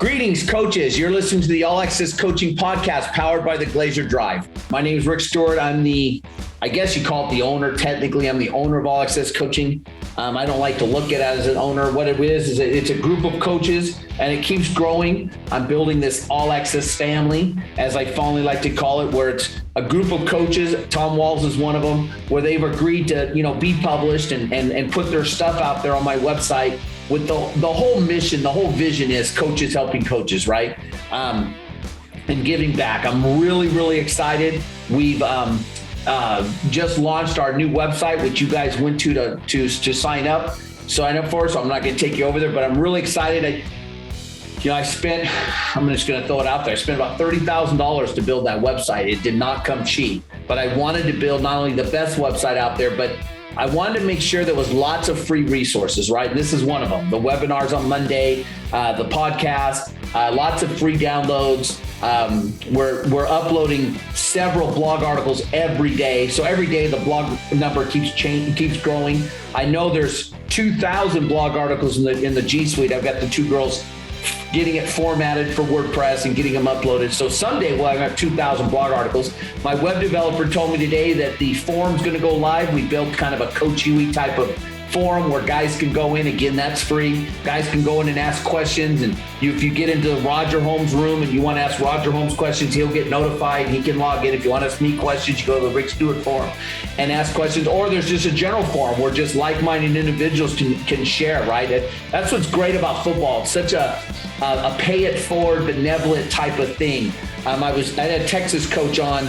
Greetings, coaches. You're listening to the All Access Coaching Podcast powered by the Glazier Drive. My name is Rick Stewart. I'm I guess you call it the owner. Technically, I'm the owner of All Access Coaching. I don't like to look at it as an owner. What it is it's a group of coaches, and it keeps growing. I'm building this All Access family, as I fondly like to call it, where it's a group of coaches. Tom Walls is one of them, where they've agreed to, be published and put their stuff out there on my website. With the whole mission, the whole vision is coaches helping coaches, right? And giving back. I'm really, really excited. We've just launched our new website, which you guys went to sign up for. So I'm not going to take you over there, but I'm really excited. I'm just going to throw it out there. I spent about $30,000 to build that website. It did not come cheap, but I wanted to build not only the best website out there, but I wanted to make sure there was lots of free resources, right? And this is one of them. The webinars on Monday, the podcast, lots of free downloads. We're uploading several blog articles every day. So every day the blog number keeps growing. I know there's 2,000 blog articles in the G Suite. I've got the two girls getting it formatted for WordPress and getting them uploaded. So someday we'll have 2,000 blog articles. My web developer told me today that the forum's going to go live. We built kind of a Coach UE type of forum where guys can go in. Again, that's free. Guys can go in and ask questions. And if you get into the Roger Holmes room and you want to ask Roger Holmes questions, he'll get notified. He can log in. If you want to ask me questions, you go to the Rick Stewart forum and ask questions. Or there's just a general forum where just like-minded individuals can share, right? That's what's great about football. It's such a pay-it-forward, benevolent type of thing. I had a Texas coach on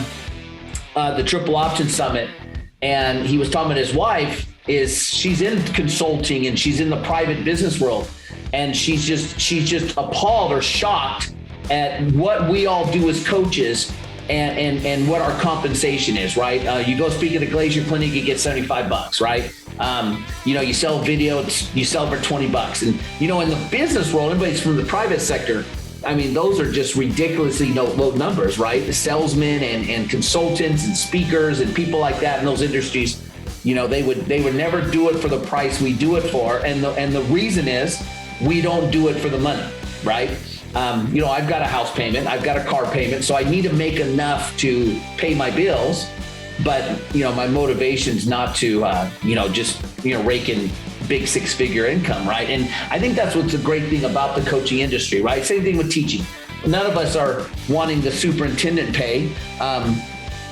the Triple Option Summit, and he was talking about his wife. She's in consulting and she's in the private business world, and she's just appalled or shocked at what we all do as coaches and what our compensation is, right? You go speak at a Glazier clinic, you get $75, right? You sell video, you sell for $20. And, in the business world, anybody's from the private sector, those are just ridiculously low numbers, right? The salesmen and consultants and speakers and people like that in those industries, they would never do it for the price we do it for. And the reason is we don't do it for the money, right? I've got a house payment, I've got a car payment, so I need to make enough to pay my bills. But, my motivation's not to, rake in big six-figure income, right? And I think that's what's the great thing about the coaching industry, right? Same thing with teaching. None of us are wanting the superintendent pay.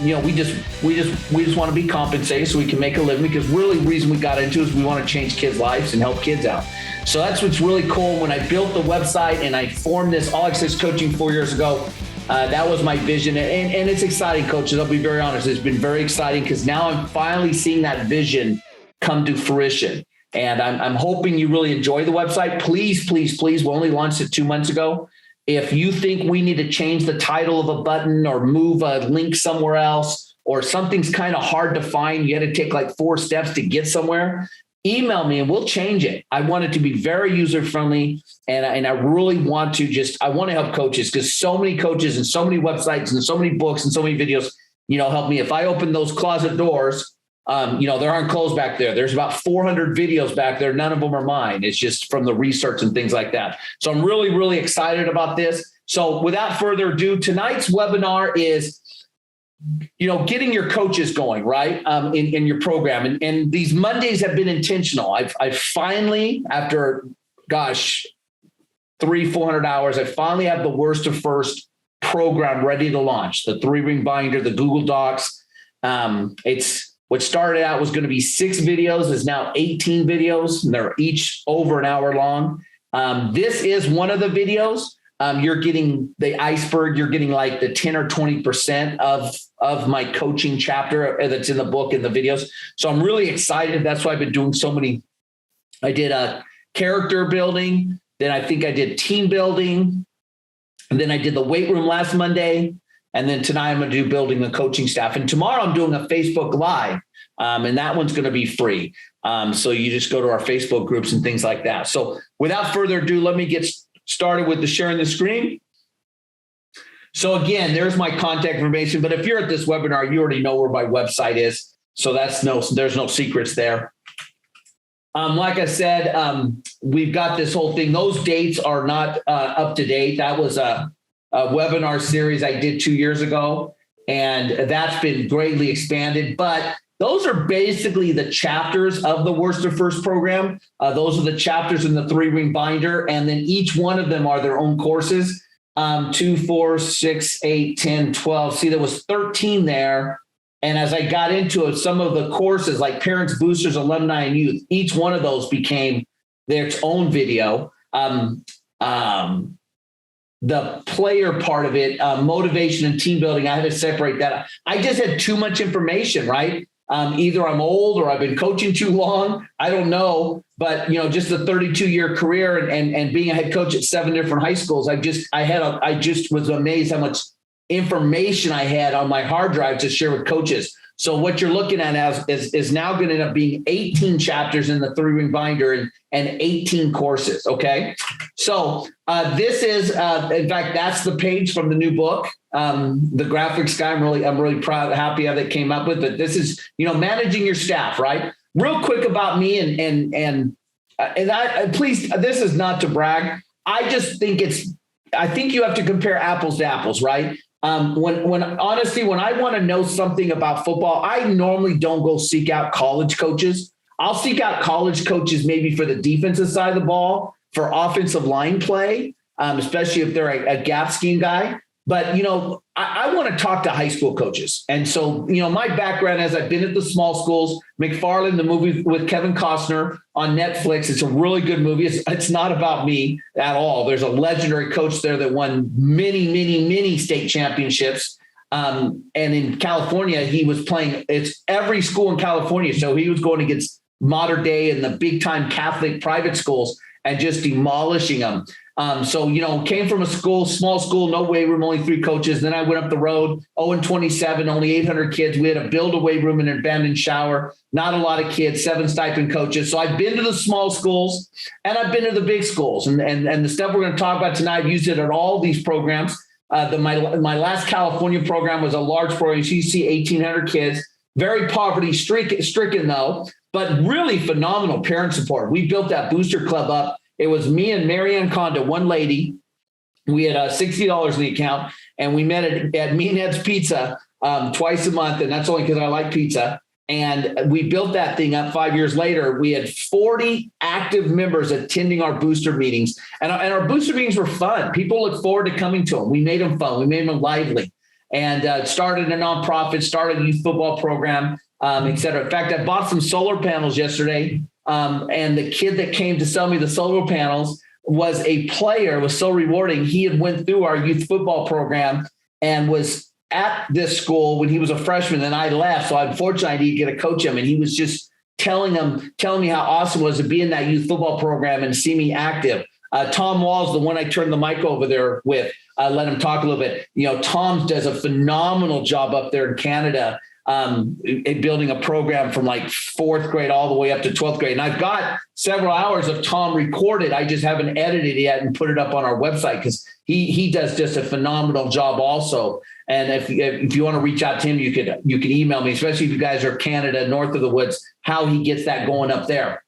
We just want to be compensated so we can make a living, because really the reason we got into it is we want to change kids' lives and help kids out. So that's what's really cool. When I built the website and I formed this All Access Coaching 4 years ago, that was my vision. And it's exciting, coaches. I'll be very honest. It's been very exciting because now I'm finally seeing that vision come to fruition. And I'm hoping you really enjoy the website. Please, please, please. We only launched it 2 months ago. If you think we need to change the title of a button or move a link somewhere else, or something's kind of hard to find, you got to take like 4 steps to get somewhere, email me and we'll change it. I want it to be very user-friendly. And I really want to I want to help coaches, because so many coaches and so many websites and so many books and so many videos, help me. If I open those closet doors, there aren't clothes back there. There's about 400 videos back there. None of them are mine. It's just from the research and things like that. So I'm really, really excited about this. So without further ado, tonight's webinar is, getting your coaches going, right? In your program. And these Mondays have been intentional. I've finally, after, 300-400 hours, I finally have the worst to first program ready to launch. The 3-ring binder, the Google Docs. What started out was going to be 6 videos is now 18 videos, and they're each over an hour long. This is one of the videos. You're getting the iceberg. You're getting like the 10 or 20% of my coaching chapter that's in the book and the videos. So I'm really excited. That's why I've been doing so many. I did a character building. Then I think I did team building. And then I did the weight room last Monday. And then tonight I'm going to do building the coaching staff. And tomorrow I'm doing a Facebook Live. And that one's going to be free. So you just go to our Facebook groups and things like that. So without further ado, let me get started with the sharing the screen. So again, there's my contact information. But if you're at this webinar, you already know where my website is. So there's no secrets there. Like I said, we've got this whole thing. Those dates are not up to date. That was a webinar series I did 2 years ago, and that's been greatly expanded. But those are basically the chapters of the Worcester First program. Those are the chapters in the 3-ring binder, and then each one of them are their own courses. 2, 4, 6, 8, 10, 12. See, there was 13 there. And as I got into it, some of the courses like Parents, Boosters, Alumni, and Youth, each one of those became their own video. The player part of it, motivation and team building, I had to separate that. I just had too much information, right? Either I'm old or I've been coaching too long. I don't know. But, just a 32-year career and being a head coach at 7 different high schools, I just was amazed how much information I had on my hard drive to share with coaches. So what you're looking at is now going to end up being 18 chapters in the 3-ring binder and 18 courses. Okay. So this is, in fact, that's the page from the new book. The graphics guy, I'm really proud, happy how they came up with it. This is, managing your staff, right? Real quick about me and I please, this is not to brag. I just think I think you have to compare apples to apples, right? When honestly, when I want to know something about football, I normally don't go seek out college coaches. I'll seek out college coaches maybe for the defensive side of the ball, for offensive line play, especially if they're a gap scheme guy. But, I want to talk to high school coaches. And so, my background is I've been at the small schools, McFarland, the movie with Kevin Costner on Netflix. It's a really good movie. It's not about me at all. There's a legendary coach there that won many, many, many state championships. And in California, he was playing, it's every school in California. So he was going against modern day and the big time Catholic private schools and just demolishing them. Came from a small school, no weight room, only 3 coaches. Then I went up the road, 0-27, only 800 kids. We had to build a weight room and an abandoned shower, not a lot of kids, 7 stipend coaches. So I've been to the small schools and I've been to the big schools and the stuff we're going to talk about tonight. I've used it at all these programs. My last California program was a large program. You see 1,800 kids, very poverty stricken though, but really phenomenal parent support. We built that booster club up. It was me and Marianne Conda, one lady. We had $60 in the account, and we met at Me and Ed's Pizza twice a month, and that's only because I like pizza. And we built that thing up 5 years later. We had 40 active members attending our booster meetings, and our booster meetings were fun. People look forward to coming to them. We made them fun. We made them lively, and started a nonprofit, started a youth football program, et cetera. In fact, I bought some solar panels yesterday. And the kid that came to sell me the solar panels was a player. It was so rewarding. He had went through our youth football program and was at this school when he was a freshman. Then I left. So unfortunately I didn't get to coach him. And he was just telling me how awesome it was to be in that youth football program and see me active. Tom Wall's the one I turned the mic over there with. Let him talk a little bit. Tom does a phenomenal job up there in Canada. Building a program from like 4th grade all the way up to 12th grade. And I've got several hours of Tom recorded. I just haven't edited it yet and put it up on our website because he does just a phenomenal job also. And if you want to reach out to him, you can email me, especially if you guys are Canada, north of the woods, how he gets that going up there.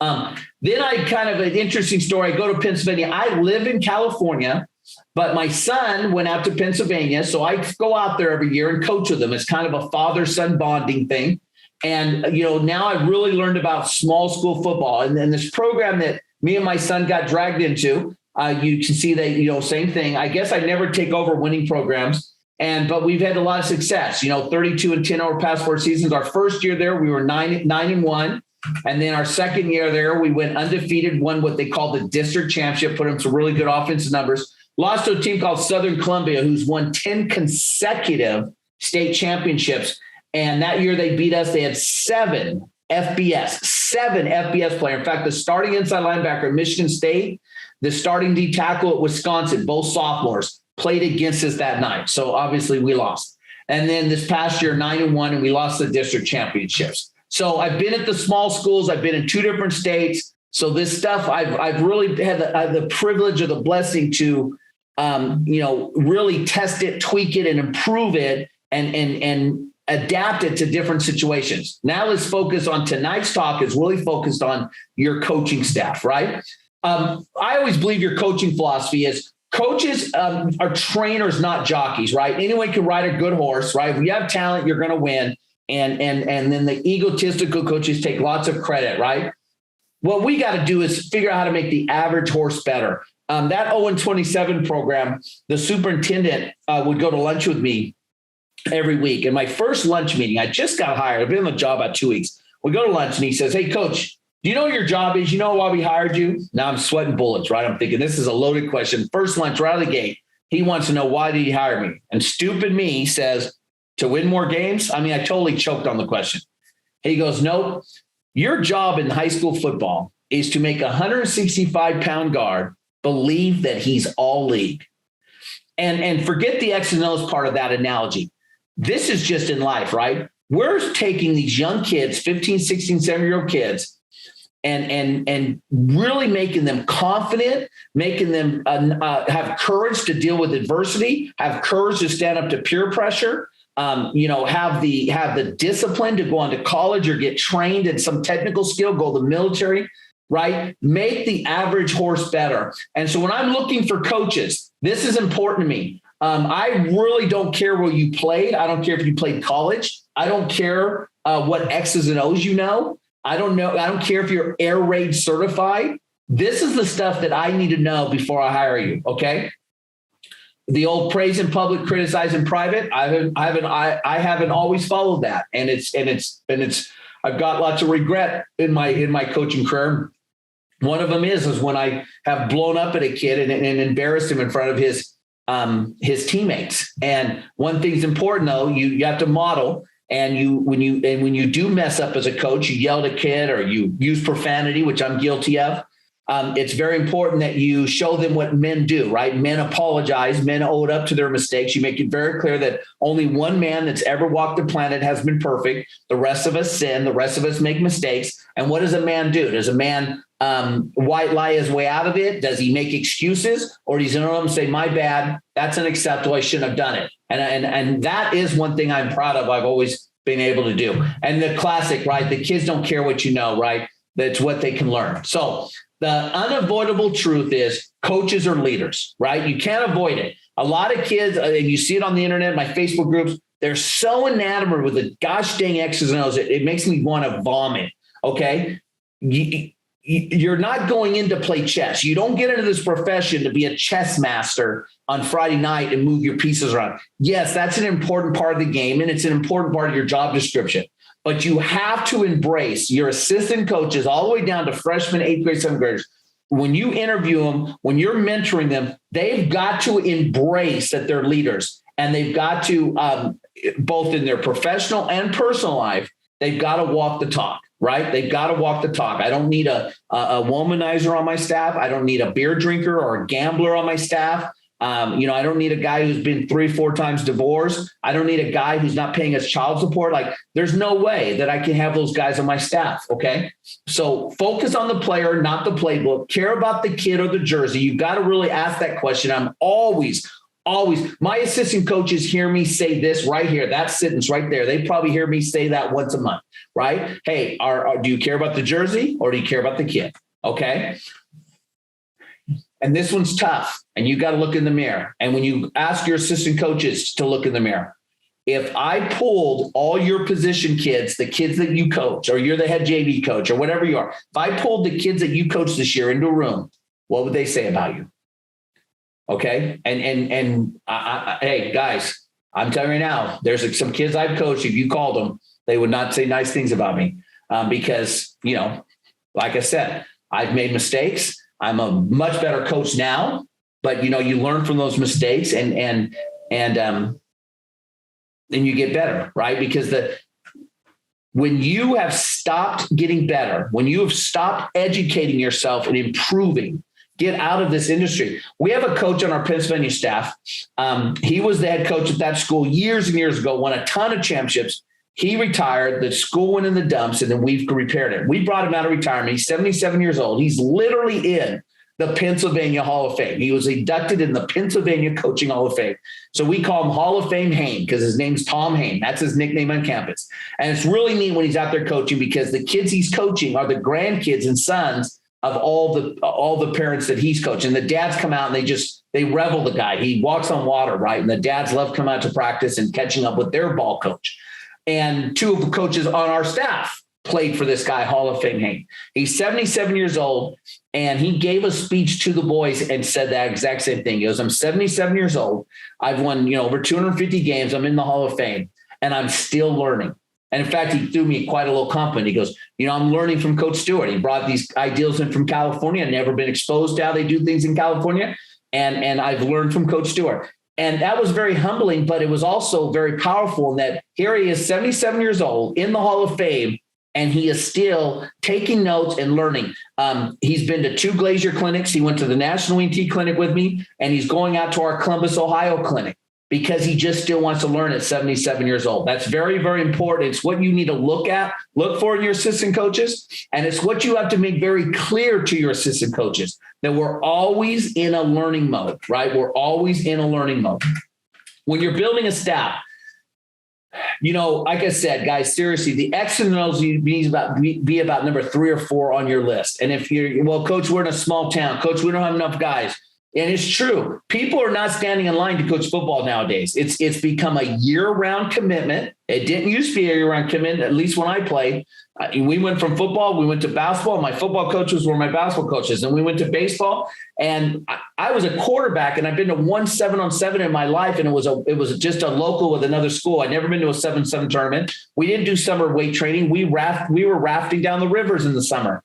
Then I kind of an interesting story. I go to Pennsylvania. I live in California. But my son went out to Pennsylvania, so I go out there every year and coach with him. It's kind of a father-son bonding thing. And, now I've really learned about small school football. And this program that me and my son got dragged into, you can see that, same thing. I guess I never take over winning programs, but we've had a lot of success, 32 and 10 over past 4 seasons. Our first year there, we were 9-1. And then our second year there, we went undefeated, won what they call the district championship, put in some really good offensive numbers. Lost to a team called Southern Columbia, who's won 10 consecutive state championships. And that year they beat us. They had 7 FBS players. In fact, the starting inside linebacker at Michigan State, the starting D tackle at Wisconsin, both sophomores, played against us that night. So obviously we lost. And then this past year, 9-1, and we lost the district championships. So I've been at the small schools. I've been in 2 different states. So this stuff, I've really had the privilege or the blessing to really test it, tweak it, and improve it, and adapt it to different situations. Now let's focus on tonight's talk is really focused on your coaching staff, right? I always believe your coaching philosophy is coaches are trainers, not jockeys, right? Anyone can ride a good horse, right? If you have talent, you're going to win. And then the egotistical coaches take lots of credit, right? What we got to do is figure out how to make the average horse better. That 0-27 program, the superintendent would go to lunch with me every week. And my first lunch meeting, I just got hired. I've been on the job about 2 weeks. We go to lunch and he says, "Hey, coach, do you know what your job is? You know why we hired you?" Now I'm sweating bullets, right? I'm thinking this is a loaded question. First lunch right out of the gate. He wants to know, why did he hire me? And stupid me says, to win more games? I mean, I totally choked on the question. He goes, "Nope. Your job in high school football is to make a 165-pound guard believe that he's all league." And forget the X and O's part of that analogy. This is just in life, right? We're taking these young kids, 15, 16, 17-year-old kids, and really making them confident, making them have courage to deal with adversity, have courage to stand up to peer pressure, have the discipline to go on to college or get trained in some technical skill, go to the military, right? Make the average horse better. And so when I'm looking for coaches, this is important to me. I really don't care where you played. I don't care if you played college. I don't care what X's and O's you know. I don't care if you're air raid certified. This is the stuff that I need to know before I hire you. Okay. The old praise in public, criticize in private. I haven't always followed that. And I've got lots of regret in my coaching career. One of them is when I have blown up at a kid and embarrassed him in front of his teammates. And one thing's important though, you have to model. And when you do mess up as a coach, you yell at a kid or you use profanity, which I'm guilty of. It's very important that you show them what men do, right? Men apologize. Men owe it up to their mistakes. You make it very clear that only one man that's ever walked the planet has been perfect. The rest of us sin. The rest of us make mistakes. And what does a man do? Does a man white lie his way out of it? Does he make excuses, or does he know and say, "My bad, that's unacceptable, I shouldn't have done it"? And that is one thing I'm proud of. I've always been able to do. And the classic, right? The kids don't care what you know, right? That's what they can learn. So the unavoidable truth is coaches are leaders, right? You can't avoid it. A lot of kids, and you see it on the internet, my Facebook groups, they're so enamored with the gosh dang X's and O's. It makes me want to vomit. Okay. You're not going in to play chess. You don't get into this profession to be a chess master on Friday night and move your pieces around. Yes, that's an important part of the game, and it's an important part of your job description. But you have to embrace your assistant coaches all the way down to freshmen, 8th grade, 7th graders. When you interview them, when you're mentoring them, they've got to embrace that they're leaders, and they've got to, both in their professional and personal life, they've got to walk the talk. Right? They've got to walk the talk. I don't need a womanizer on my staff. I don't need a beer drinker or a gambler on my staff. I don't need a guy who's been 3-4 times divorced. I don't need a guy who's not paying his child support. Like, there's no way that I can have those guys on my staff. Okay. So focus on the player, not the playbook. Care about the kid or the jersey. You've got to really ask that question. I'm always, my assistant coaches hear me say this right here, that sentence right there. They probably hear me say that once a month, right? Hey, do you care about the jersey or do you care about the kid? Okay. And this one's tough, and you got to look in the mirror. And when you ask your assistant coaches to look in the mirror, if I pulled all your position kids, the kids that you coach, or you're the head JV coach or whatever you are, if I pulled the kids that you coach this year into a room, what would they say about you? Okay. And hey guys, I'm telling you now, there's some kids I've coached. If you called them, they would not say nice things about me because, like I said, I've made mistakes. I'm a much better coach now, but you learn from those mistakes and you get better, right? Because when you have stopped getting better, when you have stopped educating yourself and improving, get out of this industry. We have a coach on our Pennsylvania staff. He was the head coach at that school years and years ago, won a ton of championships. He retired. The school went in the dumps, and then we've repaired it. We brought him out of retirement. He's 77 years old. He's literally in the Pennsylvania Hall of Fame. He was inducted in the Pennsylvania Coaching Hall of Fame. So we call him Hall of Fame Hain because his name's Tom Hain. That's his nickname on campus. And it's really neat when he's out there coaching because the kids he's coaching are the grandkids and sons of all the parents that he's coaching. The dads come out and they revel the guy. He walks on water, right? And the dads love coming out to practice and catching up with their ball coach. And two of the coaches on our staff played for this guy, Hall of Fame Hain. He's 77 years old, and he gave a speech to the boys and said that exact same thing. He goes, I'm 77 years old. I've won, over 250 games. I'm in the Hall of Fame, and I'm still learning. And in fact, he threw me quite a little compliment. He goes, I'm learning from Coach Stewart. He brought these ideals in from California. I've never been exposed to how they do things in California. And I've learned from Coach Stewart. And that was very humbling, but it was also very powerful in that here he is, 77 years old, in the Hall of Fame, and he is still taking notes and learning. He's been to 2 Glazier clinics. He went to the National ENT clinic with me, and he's going out to our Columbus, Ohio clinic because he just still wants to learn at 77 years old. That's very, very important. It's what you need to look for in your assistant coaches. And it's what you have to make very clear to your assistant coaches that we're always in a learning mode, right? We're always in a learning mode. When you're building a staff, like I said, guys, seriously, the X and O's be about number 3 or 4 on your list. And if coach, we're in a small town. Coach, we don't have enough guys. And it's true. People are not standing in line to coach football nowadays. It's become a year-round commitment. It didn't used to be a year-round commitment, at least when I played. We went from football, we went to basketball. My football coaches were my basketball coaches. And we went to baseball. And I was a quarterback, and I've been to 1 7-on-7 in my life. And it was just a local with another school. I'd never been to a 7-7 tournament. We didn't do summer weight training. We were rafting down the rivers in the summer.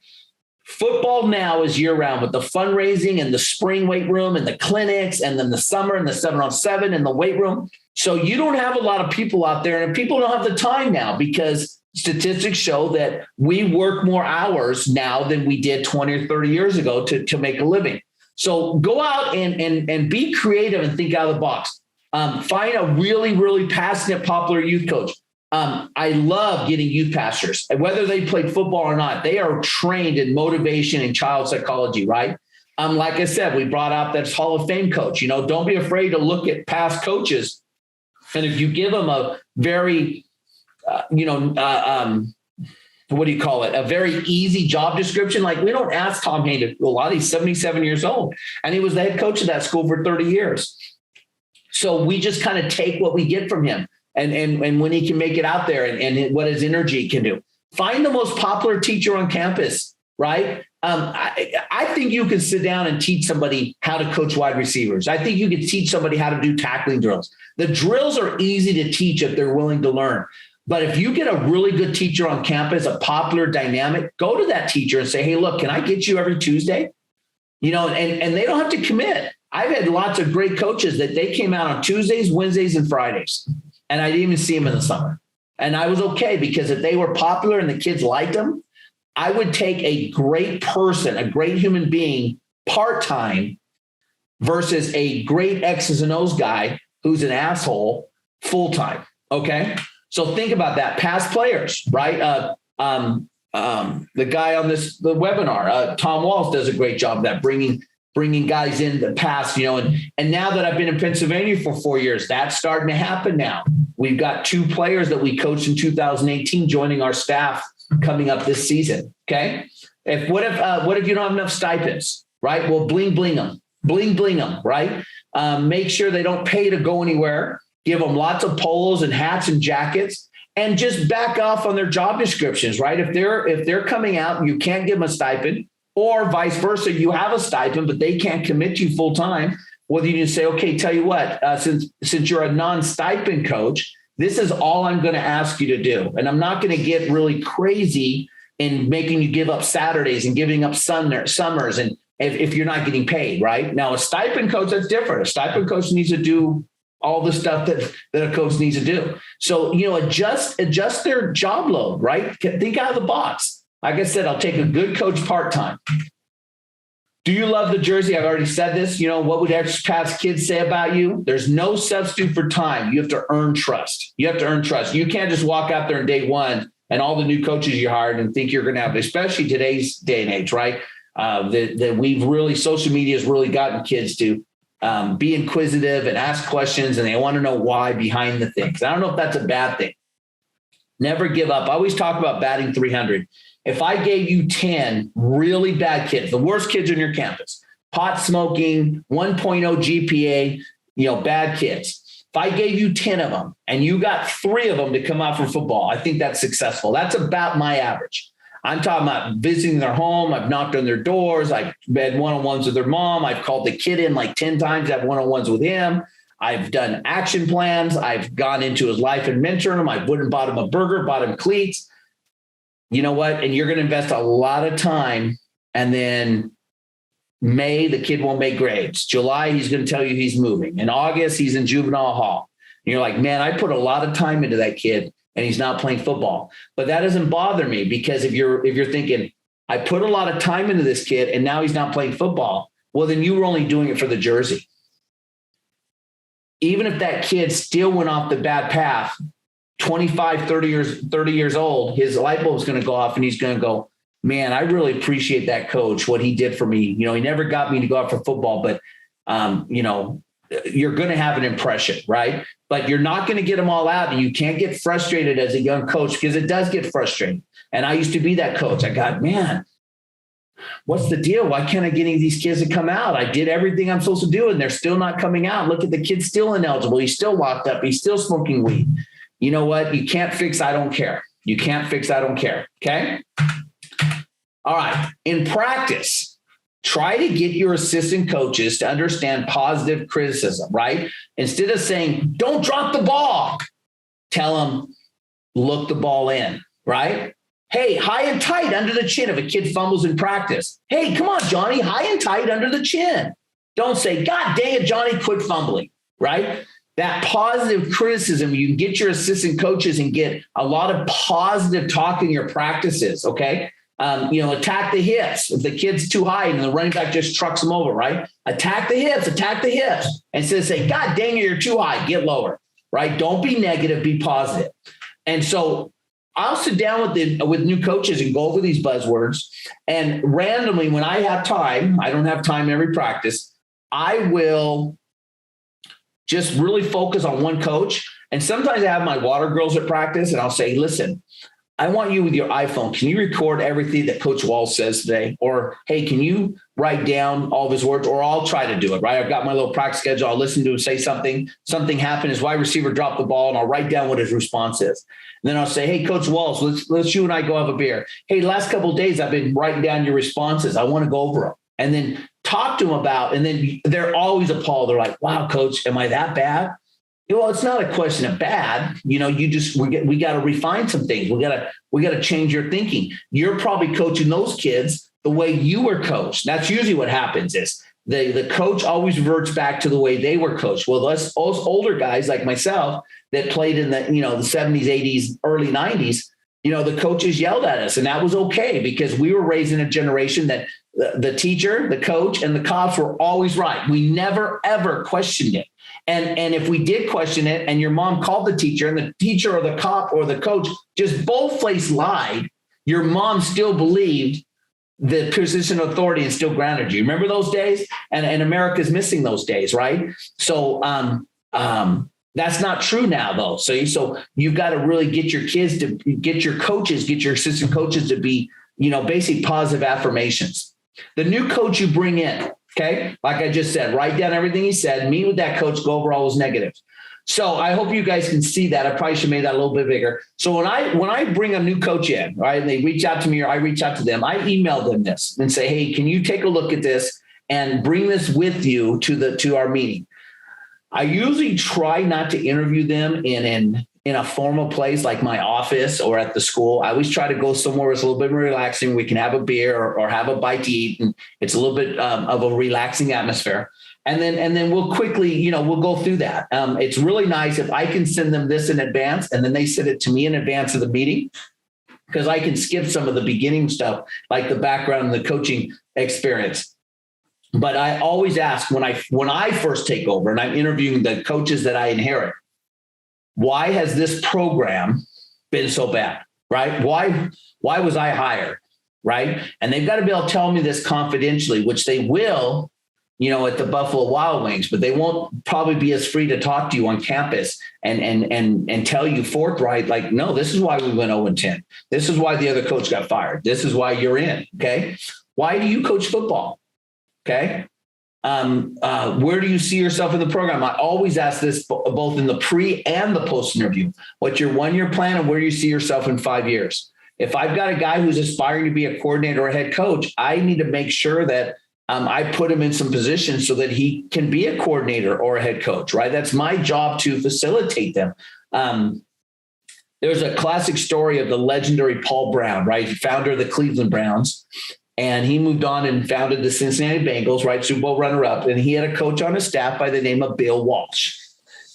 Football now is year-round with the fundraising and the spring weight room and the clinics and then the summer and the 7-on-7 and the weight room. So you don't have a lot of people out there, and people don't have the time now because statistics show that we work more hours now than we did 20 or 30 years ago to make a living. So go out and be creative and think out of the box. Find a really, really passionate, popular youth coach. I love getting youth pastors, and whether they played football or not, they are trained in motivation and child psychology, right? Like I said, we brought out that Hall of Fame coach. Don't be afraid to look at past coaches. And if you give them a very, what do you call it? A very easy job description. Like we don't ask Tom Hain to a lot. He's 77 years old, and he was the head coach of that school for 30 years. So we just kind of take what we get from him. And when he can make it out there and what his energy can do. Find the most popular teacher on campus, right? I think you can sit down and teach somebody how to coach wide receivers. I think you can teach somebody how to do tackling drills. The drills are easy to teach if they're willing to learn. But if you get a really good teacher on campus, a popular, dynamic, go to that teacher and say, hey, look, can I get you every Tuesday? And they don't have to commit. I've had lots of great coaches that they came out on Tuesdays, Wednesdays, and Fridays. And I didn't even see them in the summer. And I was okay because if they were popular and the kids liked them, I would take a great person, a great human being, part-time versus a great X's and O's guy who's an asshole full-time. Okay. So think about that. Past players, right? The guy on the webinar, Tom Walls, does a great job of that, bringing guys in the past, and now that I've been in Pennsylvania for 4 years, that's starting to happen now. We've got 2 players that we coached in 2018 joining our staff coming up this season. Okay. What if you don't have enough stipends, right? Well, bling them, right? Make sure they don't pay to go anywhere. Give them lots of polos and hats and jackets, and just back off on their job descriptions, right? If they're coming out and you can't give them a stipend, or vice versa, you have a stipend, but they can't commit to you full time. Whether you just say, okay, tell you what, since you're a non-stipend coach, this is all I'm going to ask you to do. And I'm not going to get really crazy in making you give up Saturdays and giving up summers. And if you're not getting paid, right? Now, a stipend coach, that's different. A stipend coach needs to do all the stuff that a coach needs to do. So, adjust their job load, right? Think out of the box. Like I said, I'll take a good coach part-time. Do you love the jersey? I've already said this. What would past kids say about you? There's no substitute for time. You have to earn trust. You can't just walk out there on day one and all the new coaches you hired and think you're going to have, especially today's day and age, right? that we've really, social media has really gotten kids to be inquisitive and ask questions, and they want to know why behind the things. I don't know if that's a bad thing. Never give up. I always talk about batting 300. If I gave you 10 really bad kids, the worst kids on your campus, pot smoking, 1.0 GPA, bad kids. If I gave you 10 of them and you got 3 of them to come out for football, I think that's successful. That's about my average. I'm talking about visiting their home. I've knocked on their doors. I've had one-on-ones with their mom. I've called the kid in like 10 times. I have one-on-ones with him. I've done action plans. I've gone into his life and mentored him. I went and bought him a burger, bought him cleats. You know what? And you're going to invest a lot of time. And then May, the kid won't make grades. July, he's going to tell you he's moving. In August, he's in juvenile hall. And you're like, man, I put a lot of time into that kid and he's not playing football. But that doesn't bother me, because if you're thinking, I put a lot of time into this kid and now he's not playing football, well, then you were only doing it for the jersey. Even if that kid still went off the bad path, 25, 30 years old, his light bulb is going to go off and he's going to go, man, I really appreciate that coach, what he did for me. He never got me to go out for football, but, you're going to have an impression, right? But you're not going to get them all out, and you can't get frustrated as a young coach, because it does get frustrating. And I used to be that coach. I got, man, what's the deal? Why can't I get any of these kids to come out? I did everything I'm supposed to do, and they're still not coming out. Look at the kid, still ineligible. He's still locked up. He's still smoking weed. You know what? You can't fix, I don't care. You can't fix, I don't care. Okay. All right. In practice, try to get your assistant coaches to understand positive criticism, right? Instead of saying, don't drop the ball, tell them, look the ball in, right? Hey, high and tight under the chin if a kid fumbles in practice. Hey, come on, Johnny, high and tight under the chin. Don't say, God dang it, Johnny, quit fumbling, right? That positive criticism, you can get your assistant coaches and get a lot of positive talk in your practices, okay? Attack the hips. If the kid's too high and the running back just trucks him over, right? Attack the hips. Instead of saying, God dang it, you're too high, get lower, right? Don't be negative, be positive. And so I'll sit down with new coaches and go over these buzzwords. And randomly, when I have time, I don't have time every practice, I will just really focus on one coach. And sometimes I have my water girls at practice, and I'll say, listen, I want you with your iPhone. Can you record everything that Coach Walls says today? Or, hey, can you write down all of his words? Or I'll try to do it, right? I've got my little practice schedule. I'll listen to him say something. Something happened. His wide receiver dropped the ball, and I'll write down what his response is. And then I'll say, hey, Coach Walls, let's you and I go have a beer. Hey, last couple of days, I've been writing down your responses. I want to go over them. And then talk to them about, and then they're always appalled. They're like, wow, Coach, am I that bad? Well, it's not a question of bad. We got to refine some things. We got to change your thinking. You're probably coaching those kids the way you were coached. That's usually what happens is the coach always reverts back to the way they were coached. Well, us older guys like myself that played in the 70s, 80s, early 90s, the coaches yelled at us, and that was okay, because we were raised in a generation that the teacher, the coach, and the cops were always right. We never, ever questioned it. And if we did question it and your mom called the teacher, and the teacher or the cop or the coach just bold-faced lied, your mom still believed the position of authority and still grounded you. Remember those days? And America's missing those days, right? So that's not true now, though. So you've got to really get your kids to get your assistant coaches to be, basic positive affirmations. The new coach you bring in, okay, like I just said, write down everything he said, meet with that coach, go over all those negatives. So I hope you guys can see that. I probably should have made that a little bit bigger. So when I bring a new coach in, right, and they reach out to me or I reach out to them, I email them this and say, hey, can you take a look at this and bring this with you to our meeting? I usually try not to interview them in a formal place like my office or at the school. I always try to go somewhere that's a little bit more relaxing. We can have a beer or have a bite to eat, and it's a little bit of a relaxing atmosphere. And then we'll quickly, we'll go through that. It's really nice if I can send them this in advance, and then they send it to me in advance of the meeting, because I can skip some of the beginning stuff, like the background and the coaching experience. But I always ask when I first take over and I'm interviewing the coaches that I inherit, why has this program been so bad, right? Why was I hired? right? And they've got to be able to tell me this confidentially, which they will, at the Buffalo Wild Wings, but they won't probably be as free to talk to you on campus and tell you forthright, like, no, this is why we went 0-10. This is why the other coach got fired. This is why you're in. Okay. Why do you coach football? Okay. Where do you see yourself in the program? I always ask this both in the pre and the post interview. What's your 1-year plan and where do you see yourself in 5 years? If I've got a guy who's aspiring to be a coordinator or a head coach, I need to make sure that I put him in some positions so that he can be a coordinator or a head coach, right? That's my job to facilitate them. There's a classic story of the legendary Paul Brown, right? Founder of the Cleveland Browns. And he moved on and founded the Cincinnati Bengals, right? Super Bowl runner-up. And he had a coach on his staff by the name of Bill Walsh.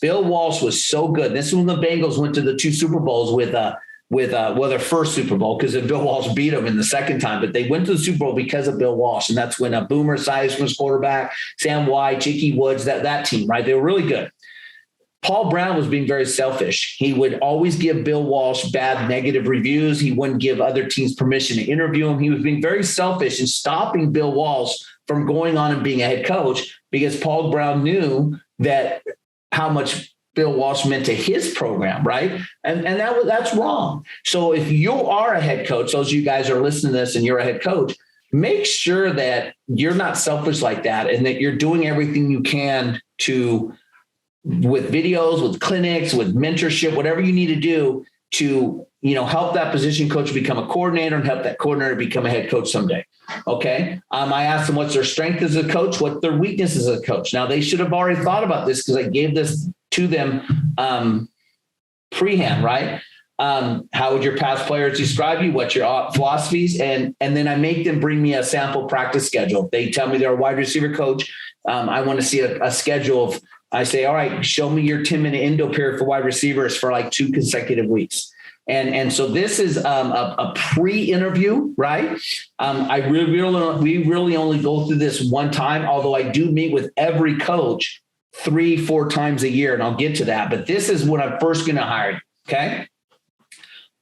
Bill Walsh was so good. This is when the Bengals went to the 2 Super Bowls with their first Super Bowl, because Bill Walsh beat them in the second time, but they went to the Super Bowl because of Bill Walsh. And that's when Boomer Esiason was quarterback, Sam White, Chicky Woods, that team, right? They were really good. Paul Brown was being very selfish. He would always give Bill Walsh bad, negative reviews. He wouldn't give other teams permission to interview him. He was being very selfish and stopping Bill Walsh from going on and being a head coach, because Paul Brown knew that how much Bill Walsh meant to his program, right? And that's wrong. So if you are a head coach, those of you guys are listening to this and you're a head coach, make sure that you're not selfish like that and that you're doing everything you can with videos, with clinics, with mentorship, whatever you need to do to, help that position coach become a coordinator and help that coordinator become a head coach someday. Okay. I asked them what's their strength as a coach, what their weakness as a coach. Now they should have already thought about this because I gave this to them prehand, right? How would your past players describe you? What's your philosophies? And then I make them bring me a sample practice schedule. They tell me they're a wide receiver coach. I want to see a schedule of, I say, all right, show me your 10-minute endo period for wide receivers for like 2 consecutive weeks. And so this is a pre-interview, right? We really only go through this one time, although I do meet with every coach 3-4 times a year, and I'll get to that. But this is when I'm first going to hire you, okay?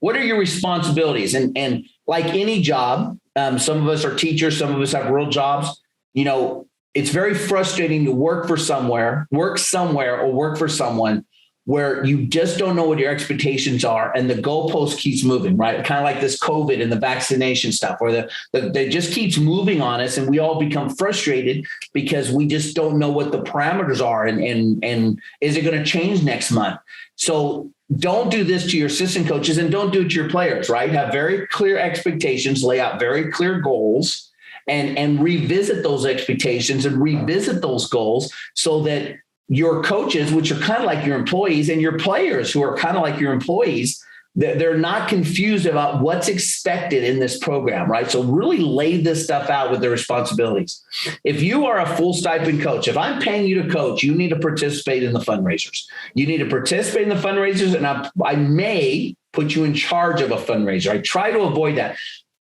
What are your responsibilities? And like any job, some of us are teachers, some of us have real jobs. It's very frustrating to work somewhere, or work for someone where you just don't know what your expectations are and the goalpost keeps moving, right? Kind of like this COVID and the vaccination stuff, where they just keeps moving on us and we all become frustrated because we just don't know what the parameters are and is it going to change next month? So don't do this to your assistant coaches and don't do it to your players, right? Have very clear expectations, lay out very clear goals and revisit those expectations and revisit those goals so that your coaches, which are kind of like your employees, and your players who are kind of like your employees, they're not confused about what's expected in this program, right? So really lay this stuff out with the responsibilities. If you are a full stipend coach, if I'm paying you to coach, you need to participate in the fundraisers. You need to participate in the fundraisers, and I may put you in charge of a fundraiser. I try to avoid that.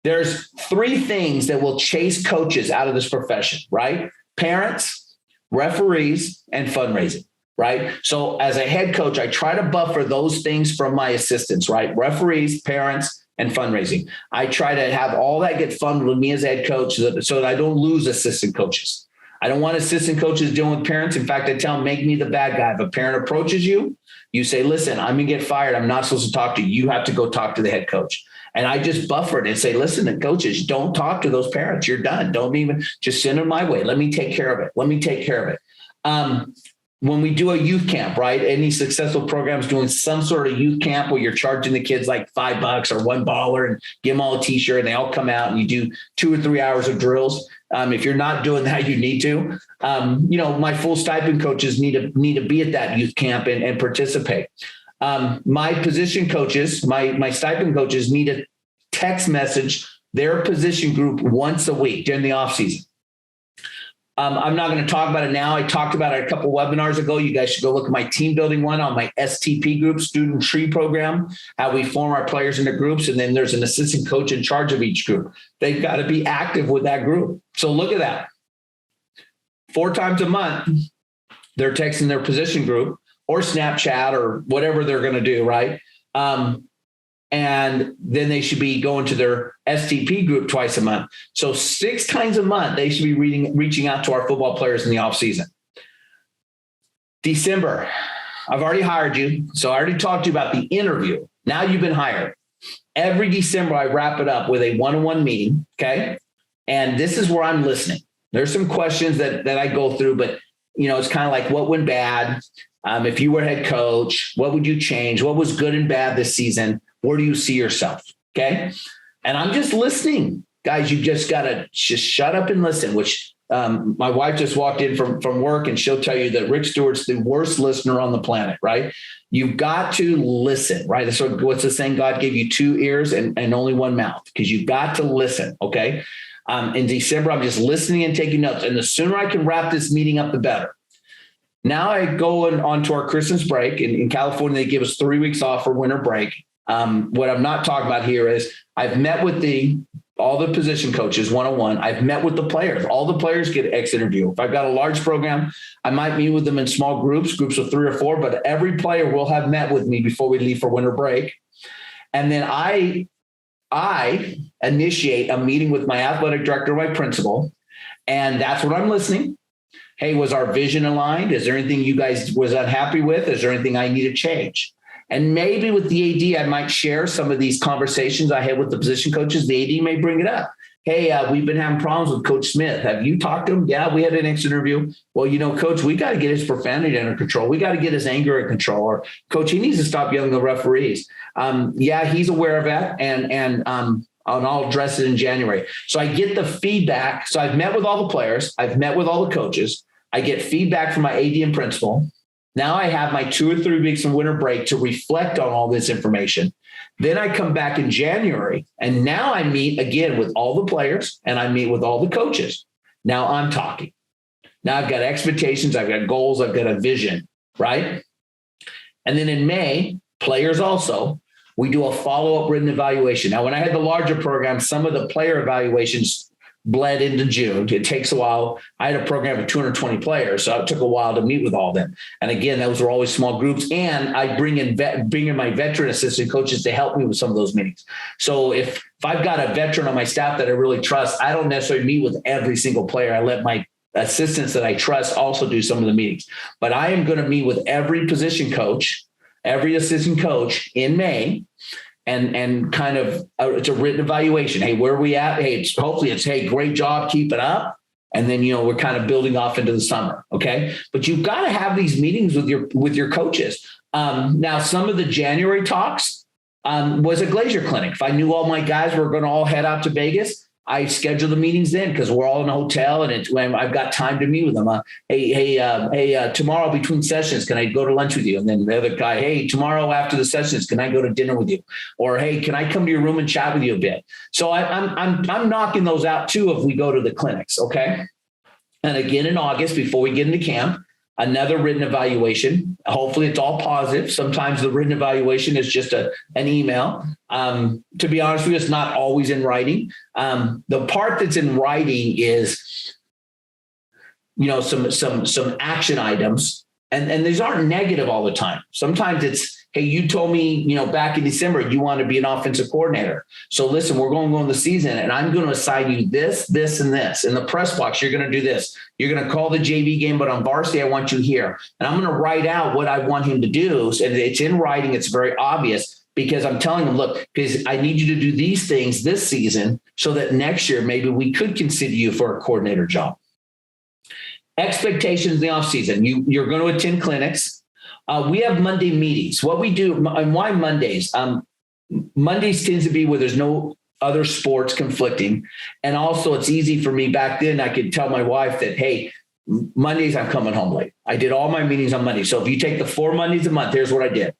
There's 3 things that will chase coaches out of this profession, right? Parents, referees, and fundraising, right? So as a head coach, I try to buffer those things from my assistants, right? Referees, parents, and fundraising. I try to have all that get funded with me as a head coach so that I don't lose assistant coaches. I don't want assistant coaches dealing with parents. In fact, I tell them, make me the bad guy. If a parent approaches you, you say, listen, I'm going to get fired. I'm not supposed to talk to you. You have to go talk to the head coach. And I just buffer it and say, listen, the coaches, don't talk to those parents. You're done. Don't even just send them my way. Let me take care of it. When we do a youth camp, right? Any successful programs doing some sort of youth camp where you're charging the kids like $5 or $1 and give them all a t-shirt and they all come out and you do 2 or 3 hours of drills. If you're not doing that, you need to. My full stipend coaches need to be at that youth camp and participate. My position coaches, my stipend coaches need to text message their position group once a week during the off season. I'm not going to talk about it now. I talked about it a couple of webinars ago. You guys should go look at my team building one on my STP group, student tree program, how we form our players into groups. And then there's an assistant coach in charge of each group. They've got to be active with that group. So look at that. 4 times a month, they're texting their position group or Snapchat or whatever they're going to do, right? And then they should be going to their STP group twice a month. So 6 times a month, they should be reaching out to our football players in the off season. December, I've already hired you. So I already talked to you about the interview. Now you've been hired. Every December, I wrap it up with a one-on-one meeting. Okay. And this is where I'm listening. There's some questions that I go through, but it's kind of like what went bad. If you were head coach, what would you change? What was good and bad this season? Where do you see yourself? Okay. And I'm just listening. Guys, you just got to just shut up and listen, which my wife just walked in from work, and she'll tell you that Rick Stewart's the worst listener on the planet, right? You've got to listen, right? That's what's the saying? God gave you 2 ears and only 1 mouth, because you've got to listen. Okay. In December, I'm just listening and taking notes. And the sooner I can wrap this meeting up, the better. Now I go on to our Christmas break. In California, they give us 3 weeks off for winter break. What I'm not talking about here is I've met with all the position coaches one-on-one. I've met with the players. All the players get X interview. If I've got a large program, I might meet with them in small groups of 3 or 4, but every player will have met with me before we leave for winter break. And then I initiate a meeting with my athletic director, my principal, and that's what I'm listening. Hey, was our vision aligned? Is there anything you guys was unhappy with? Is there anything I need to change? And maybe with the AD, I might share some of these conversations I had with the position coaches. The AD may bring it up. Hey, we've been having problems with Coach Smith. Have you talked to him? Yeah, we had an next interview. Well, Coach, we got to get his profanity under control. We got to get his anger under control. Or, Coach, he needs to stop yelling at the referees. Yeah, he's aware of that. And I'll address it in January. So I get the feedback. So I've met with all the players. I've met with all the coaches. I get feedback from my AD and principal. Now I have my 2 or 3 weeks of winter break to reflect on all this information. Then I come back in January, and now I meet again with all the players, and I meet with all the coaches. Now I'm talking. Now I've got expectations. I've got goals. I've got a vision, right? And then in May, players also, we do a follow-up written evaluation. Now, when I had the larger program, some of the player evaluations bled into June. It takes a while. I had a program of 220 players, so it took a while to meet with all of them. And again, those were always small groups. And I bring in my veteran assistant coaches to help me with some of those meetings. So if I've got a veteran on my staff that I really trust, I don't necessarily meet with every single player. I let my assistants that I trust also do some of the meetings. But I am going to meet with every position coach, every assistant coach in May, and kind of it's a written evaluation. Hey, where are we at? Hey, hopefully it's, hey, great job, keep it up. And then, we're kind of building off into the summer. Okay. But you've got to have these meetings with your coaches. Now, some of the January talks was a Glazier clinic. If I knew all my guys were going to all head out to Vegas, I scheduled the meetings then because we're all in a hotel and it's when I've got time to meet with them. Hey, tomorrow between sessions, can I go to lunch with you? And then the other guy, hey, tomorrow after the sessions, can I go to dinner with you? Or, hey, can I come to your room and chat with you a bit? So I'm knocking those out too if we go to the clinics. Okay. And again, in August, before we get into camp, another written evaluation. Hopefully it's all positive. Sometimes the written evaluation is just an email. To be honest with you, it's not always in writing. The part that's in writing is, some action items. And these aren't negative all the time. Sometimes it's, hey, you told me, back in December, you want to be an offensive coordinator. So listen, we're going to go in the season and I'm going to assign you this, this, and this. In the press box, you're going to do this. You're going to call the JV game, but on varsity, I want you here. And I'm going to write out what I want him to do. And it's in writing. It's very obvious because I'm telling him, look, because I need you to do these things this season so that next year, maybe we could consider you for a coordinator job. Expectations in the offseason. You're going to attend clinics. We have Monday meetings. What we do, and why Mondays? Mondays tends to be where there's no other sports conflicting. And also it's easy for me back then. I could tell my wife that, hey, Mondays I'm coming home late. I did all my meetings on Monday. So if you take the 4 Mondays a month, here's what I did.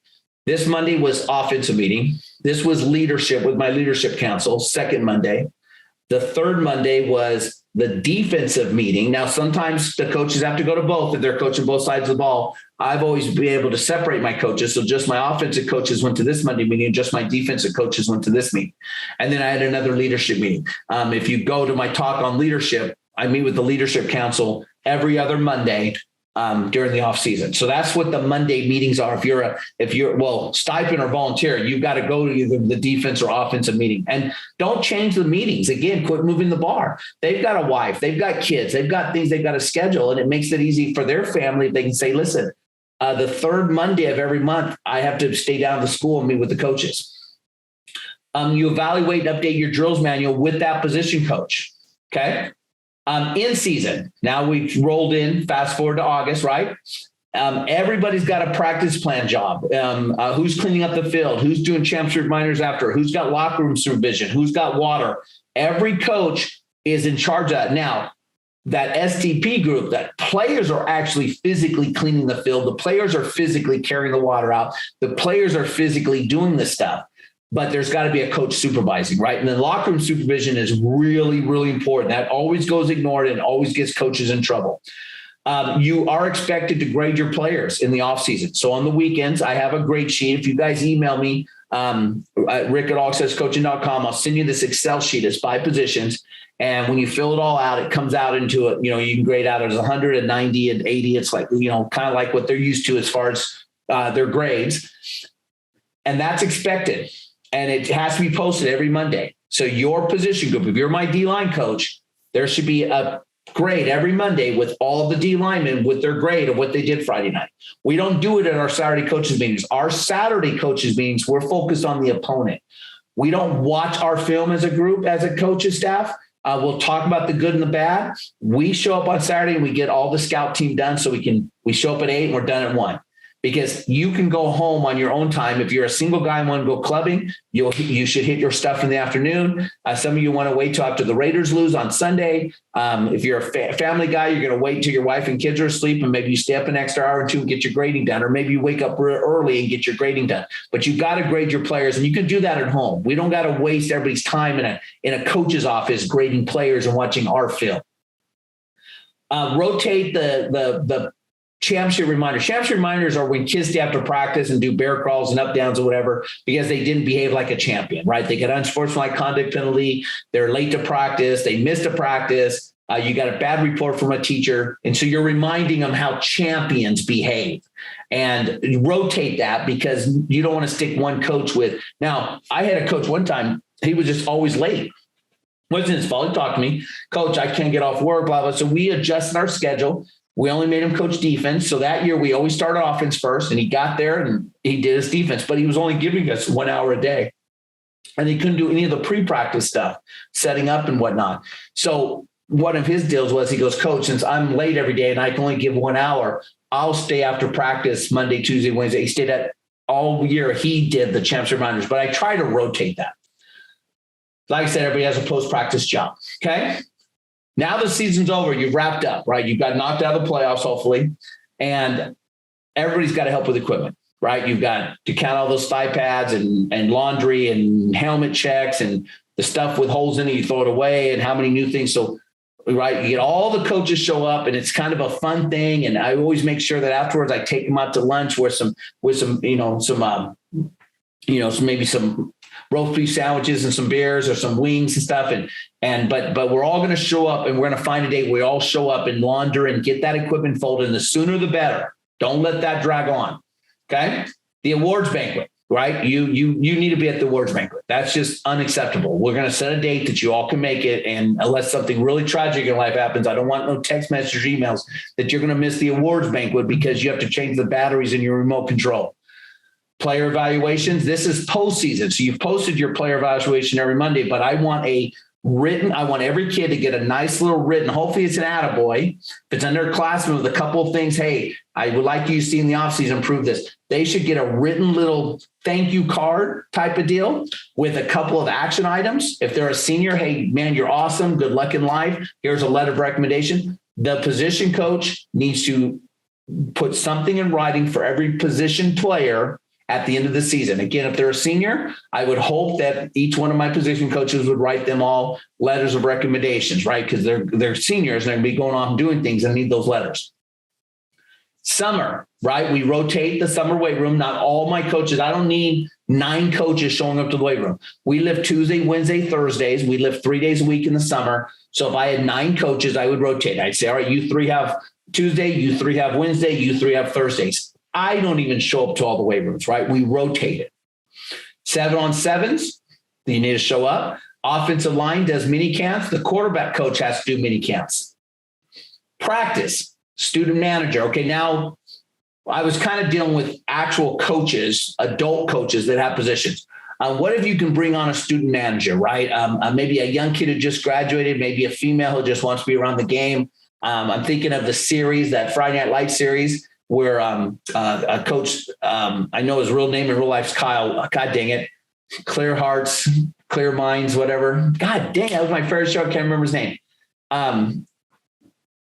This Monday was offensive meeting. This was leadership with my leadership council, second Monday. The third Monday was the defensive meeting. Now, sometimes the coaches have to go to both if they're coaching both sides of the ball. I've always been able to separate my coaches. So just my offensive coaches went to this Monday meeting and just my defensive coaches went to this meeting. And then I had another leadership meeting. If you go to my talk on leadership, I meet with the leadership council every other Monday during the off season. So that's what the Monday meetings are. If you're stipend or volunteer, you've got to go to either the defense or offensive meeting, and don't change the meetings. Again, quit moving the bar. They've got a wife, they've got kids, they've got things they've got to schedule. And it makes it easy for their family. They can say, listen, the third Monday of every month, I have to stay down at the school and meet with the coaches. You evaluate and update your drills manual with that position coach. Okay. In season, now we've rolled in, fast forward to August, right? Everybody's got a practice plan job. Who's cleaning up the field? Who's doing championship reminders after? Who's got locker room supervision? Who's got water? Every coach is in charge of that. Now, that STP group, that players are actually physically cleaning the field. The players are physically carrying the water out. The players are physically doing this stuff. But there's got to be a coach supervising, right? And the locker room supervision is really, really important. That always goes ignored and always gets coaches in trouble. You are expected to grade your players in the offseason. So on the weekends, I have a grade sheet. If you guys email me, rick@allaccesscoaching.com, I'll send you this Excel sheet. It's by positions. And when you fill it all out, it comes out into it. You can grade out as 100 and 90 and 80. It's like, kind of like what they're used to as far as their grades. And that's expected. And it has to be posted every Monday. So your position group, if you're my D-line coach, there should be a grade every Monday with all of the D linemen with their grade of what they did Friday night. We don't do it at our Saturday coaches meetings. Our Saturday coaches meetings, we're focused on the opponent. We don't watch our film as a group, as a coach's staff. We'll talk about the good and the bad. We show up on Saturday and we get all the scout team done. So we show up at 8 and we're done at 1. Because you can go home on your own time. If you're a single guy and want to go clubbing, you should hit your stuff in the afternoon. Some of you want to wait till after the Raiders lose on Sunday. If you're a family guy, you're going to wait until your wife and kids are asleep, and maybe you stay up an extra hour or two and get your grading done, or maybe you wake up real early and get your grading done. But you got to grade your players, and you can do that at home. We don't got to waste everybody's time in a coach's office grading players and watching our film. Rotate the championship reminders. Championship reminders are when kids stay after practice and do bear crawls and up downs or whatever because they didn't behave like a champion, right? They get unsportsmanlike conduct penalty. They're late to practice. They missed a practice. You got a bad report from a teacher. And so you're reminding them how champions behave, and rotate that because you don't want to stick one coach with. Now, I had a coach one time. He was just always late. Wasn't his fault. He talked to me, coach, I can't get off work, blah, blah. So we adjusted our schedule. We only made him coach defense. So that year we always started offense first, and he got there and he did his defense, but he was only giving us 1 hour a day, and he couldn't do any of the pre-practice stuff, setting up and whatnot. So one of his deals was, he goes, coach, since I'm late every day and I can only give 1 hour, I'll stay after practice Monday, Tuesday, Wednesday. He stayed at all year. He did the championship reminders, but I try to rotate that. Like I said, everybody has a post-practice job. Okay. Now the season's over. You've wrapped up, right? You've got knocked out of the playoffs, hopefully. And everybody's got to help with equipment, right? You've got to count all those thigh pads and laundry and helmet checks and the stuff with holes in it, you throw it away, and how many new things. So, right, you get all the coaches show up, and it's kind of a fun thing. And I always make sure that afterwards I take them out to lunch with some maybe some roast beef sandwiches and some beers or some wings and stuff. But we're all going to show up, and we're going to find a day where we all show up and launder and get that equipment folded. And the sooner the better. Don't let that drag on. Okay. The awards banquet, right? You need to be at the awards banquet. That's just unacceptable. We're going to set a date that you all can make it. And unless something really tragic in life happens, I don't want no text message or emails that you're going to miss the awards banquet because you have to change the batteries in your remote control. Player evaluations. This is postseason. So you've posted your player evaluation every Monday, but I want every kid to get a nice little written, hopefully it's an attaboy. If it's an underclassman with a couple of things, hey, I would like you to see in the offseason, prove this. They should get a written little thank you card type of deal with a couple of action items. If they're a senior, hey, man, you're awesome. Good luck in life. Here's a letter of recommendation. The position coach needs to put something in writing for every position player at the end of the season. Again, if they're a senior, I would hope that each one of my position coaches would write them all letters of recommendations, right? Because they're seniors and they're going to be going off and doing things and need those letters. Summer, right? We rotate the summer weight room. Not all my coaches. I don't need 9 coaches showing up to the weight room. We lift Tuesday, Wednesday, Thursdays. We lift 3 days a week in the summer. So if I had 9 coaches, I would rotate. I'd say, all right, you 3 have Tuesday, you three have Wednesday, you three have Thursdays. I don't even show up to all the weight rooms, right? We rotate it. 7-on-7s, you need to show up. Offensive line does mini camps. The quarterback coach has to do mini camps. Practice, student manager. Okay, now I was kind of dealing with actual coaches, adult coaches that have positions. What if you can bring on a student manager, right? Maybe a young kid who just graduated, maybe a female who just wants to be around the game. I'm thinking of the series, that Friday Night Lights series, where a coach, I know his real name in real life is Kyle. God dang it. Clear Hearts, Clear Minds, whatever. God dang, that was my favorite show. I can't remember his name.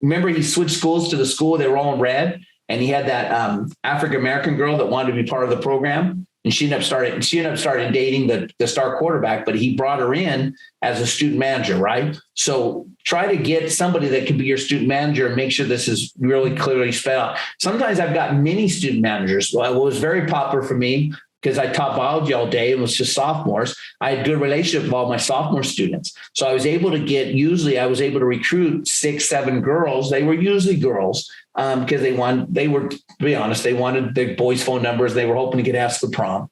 Remember he switched schools to the school. They were all in red. And he had that African-American girl that wanted to be part of the program. And she ended up starting dating the star quarterback, but he brought her in as a student manager, right? So try to get somebody that can be your student manager and make sure this is really clearly spelled out. Sometimes I've got many student managers. What was very popular for me, because I taught biology all day and was just sophomores, I had a good relationship with all my sophomore students. So I was able to recruit 6-7 girls. They were usually girls because they wanted the boys' phone numbers. They were hoping to get asked to the prom.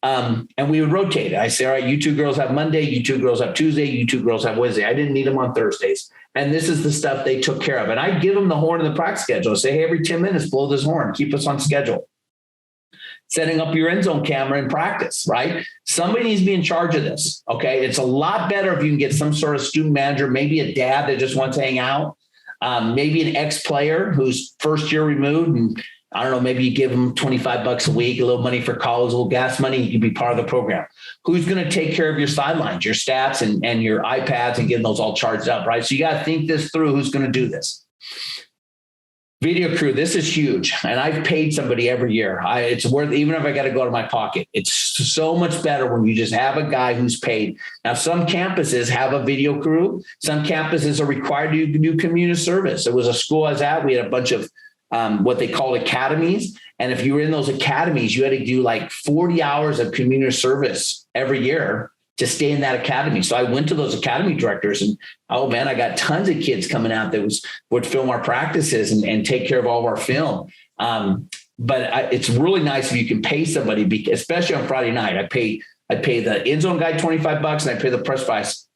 And we would rotate it. I say, all right, you two girls have Monday, you two girls have Tuesday, you two girls have Wednesday. I didn't need them on Thursdays. And this is the stuff they took care of. And I'd give them the horn in the practice schedule. Say, hey, every 10 minutes, blow this horn, keep us on schedule. Setting up your end zone camera in practice, right? Somebody needs to be in charge of this, okay? It's a lot better if you can get some sort of student manager, maybe a dad that just wants to hang out, maybe an ex-player who's first year removed, and I don't know, maybe you give them $25 a week, a little money for college, a little gas money, you can be part of the program. Who's going to take care of your sidelines, your stats and your iPads and getting those all charged up, right? So you got to think this through, who's going to do this. Video crew, this is huge. And I've paid somebody every year. It's worth, even if I got to go to my pocket, it's so much better when you just have a guy who's paid. Now, some campuses have a video crew. Some campuses are required to do community service. There was a school I was at, we had a bunch of what they call academies. And if you were in those academies, you had to do like 40 hours of community service every year to stay in that academy. So I went to those academy directors and, oh man, I got tons of kids coming out that would film our practices and take care of all of our film. But it's really nice if you can pay somebody, especially on Friday night. I pay the end zone guy $25 and I pay the press box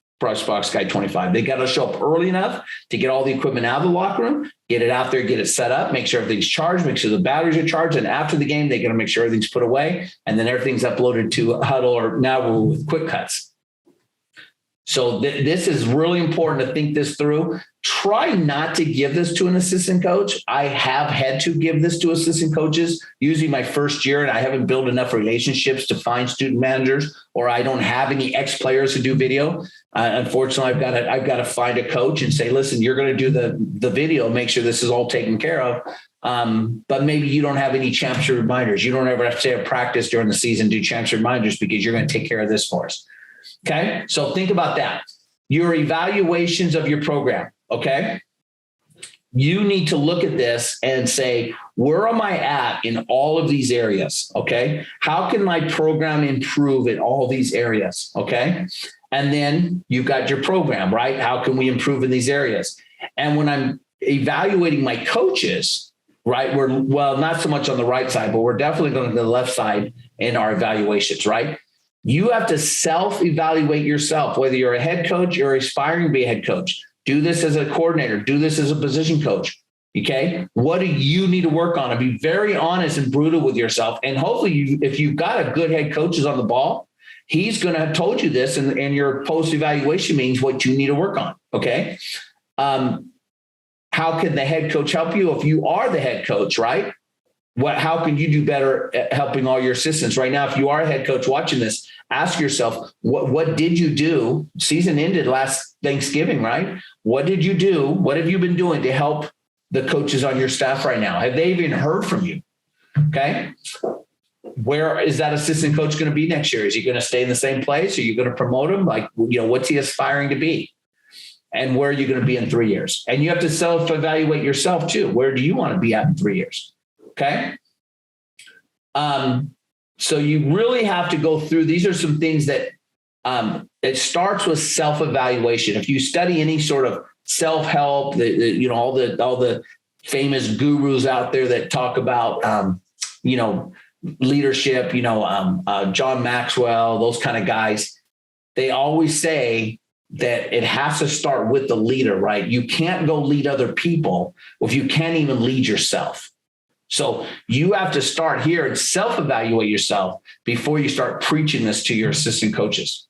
guy $25. They got to show up early enough to get all the equipment out of the locker room, get it out there, get it set up, make sure everything's charged, make sure the batteries are charged. And after the game, they got to make sure everything's put away. And then everything's uploaded to Huddle, or now we're with Quick Cuts. So this is really important to think this through. Try not to give this to an assistant coach. I have had to give this to assistant coaches, usually my first year, and I haven't built enough relationships to find student managers, or I don't have any ex-players who do video. Unfortunately, I've got to find a coach and say, listen, you're going to do the video, make sure this is all taken care of. But maybe you don't have any championship reminders. You don't ever have to have practice during the season, do championship reminders, because you're going to take care of this for us. Okay. So think about that. Your evaluations of your program. Okay. You need to look at this and say, where am I at in all of these areas? Okay. How can my program improve in all these areas? Okay. And then you've got your program, right? How can we improve in these areas? And when I'm evaluating my coaches, right, not so much on the right side, but we're definitely going to the left side in our evaluations, right? You have to self-evaluate yourself, whether you're a head coach or aspiring to be a head coach. Do this as a coordinator. Do this as a position coach. Okay. What do you need to work on? And be very honest and brutal with yourself. And hopefully if you've got a good head coach is on the ball, he's going to have told you this in your post-evaluation meetings, what you need to work on. Okay. How can the head coach help you? If you are the head coach, right? How can you do better at helping all your assistants right now? If you are a head coach watching this, ask yourself, what did you do? Season ended last Thanksgiving, right? What did you do? What have you been doing to help the coaches on your staff right now? Have they even heard from you? Okay. Where is that assistant coach going to be next year? Is he going to stay in the same place? Are you going to promote him? Like, what's he aspiring to be? And where are you going to be in 3 years? And you have to self-evaluate yourself too. Where do you want to be at in 3 years? Okay. So you really have to go through. These are some things that it starts with self-evaluation. If you study any sort of self-help, all the famous gurus out there that talk about, leadership, John Maxwell, those kind of guys, they always say that it has to start with the leader, right? You can't go lead other people if you can't even lead yourself. So you have to start here and self-evaluate yourself before you start preaching this to your assistant coaches.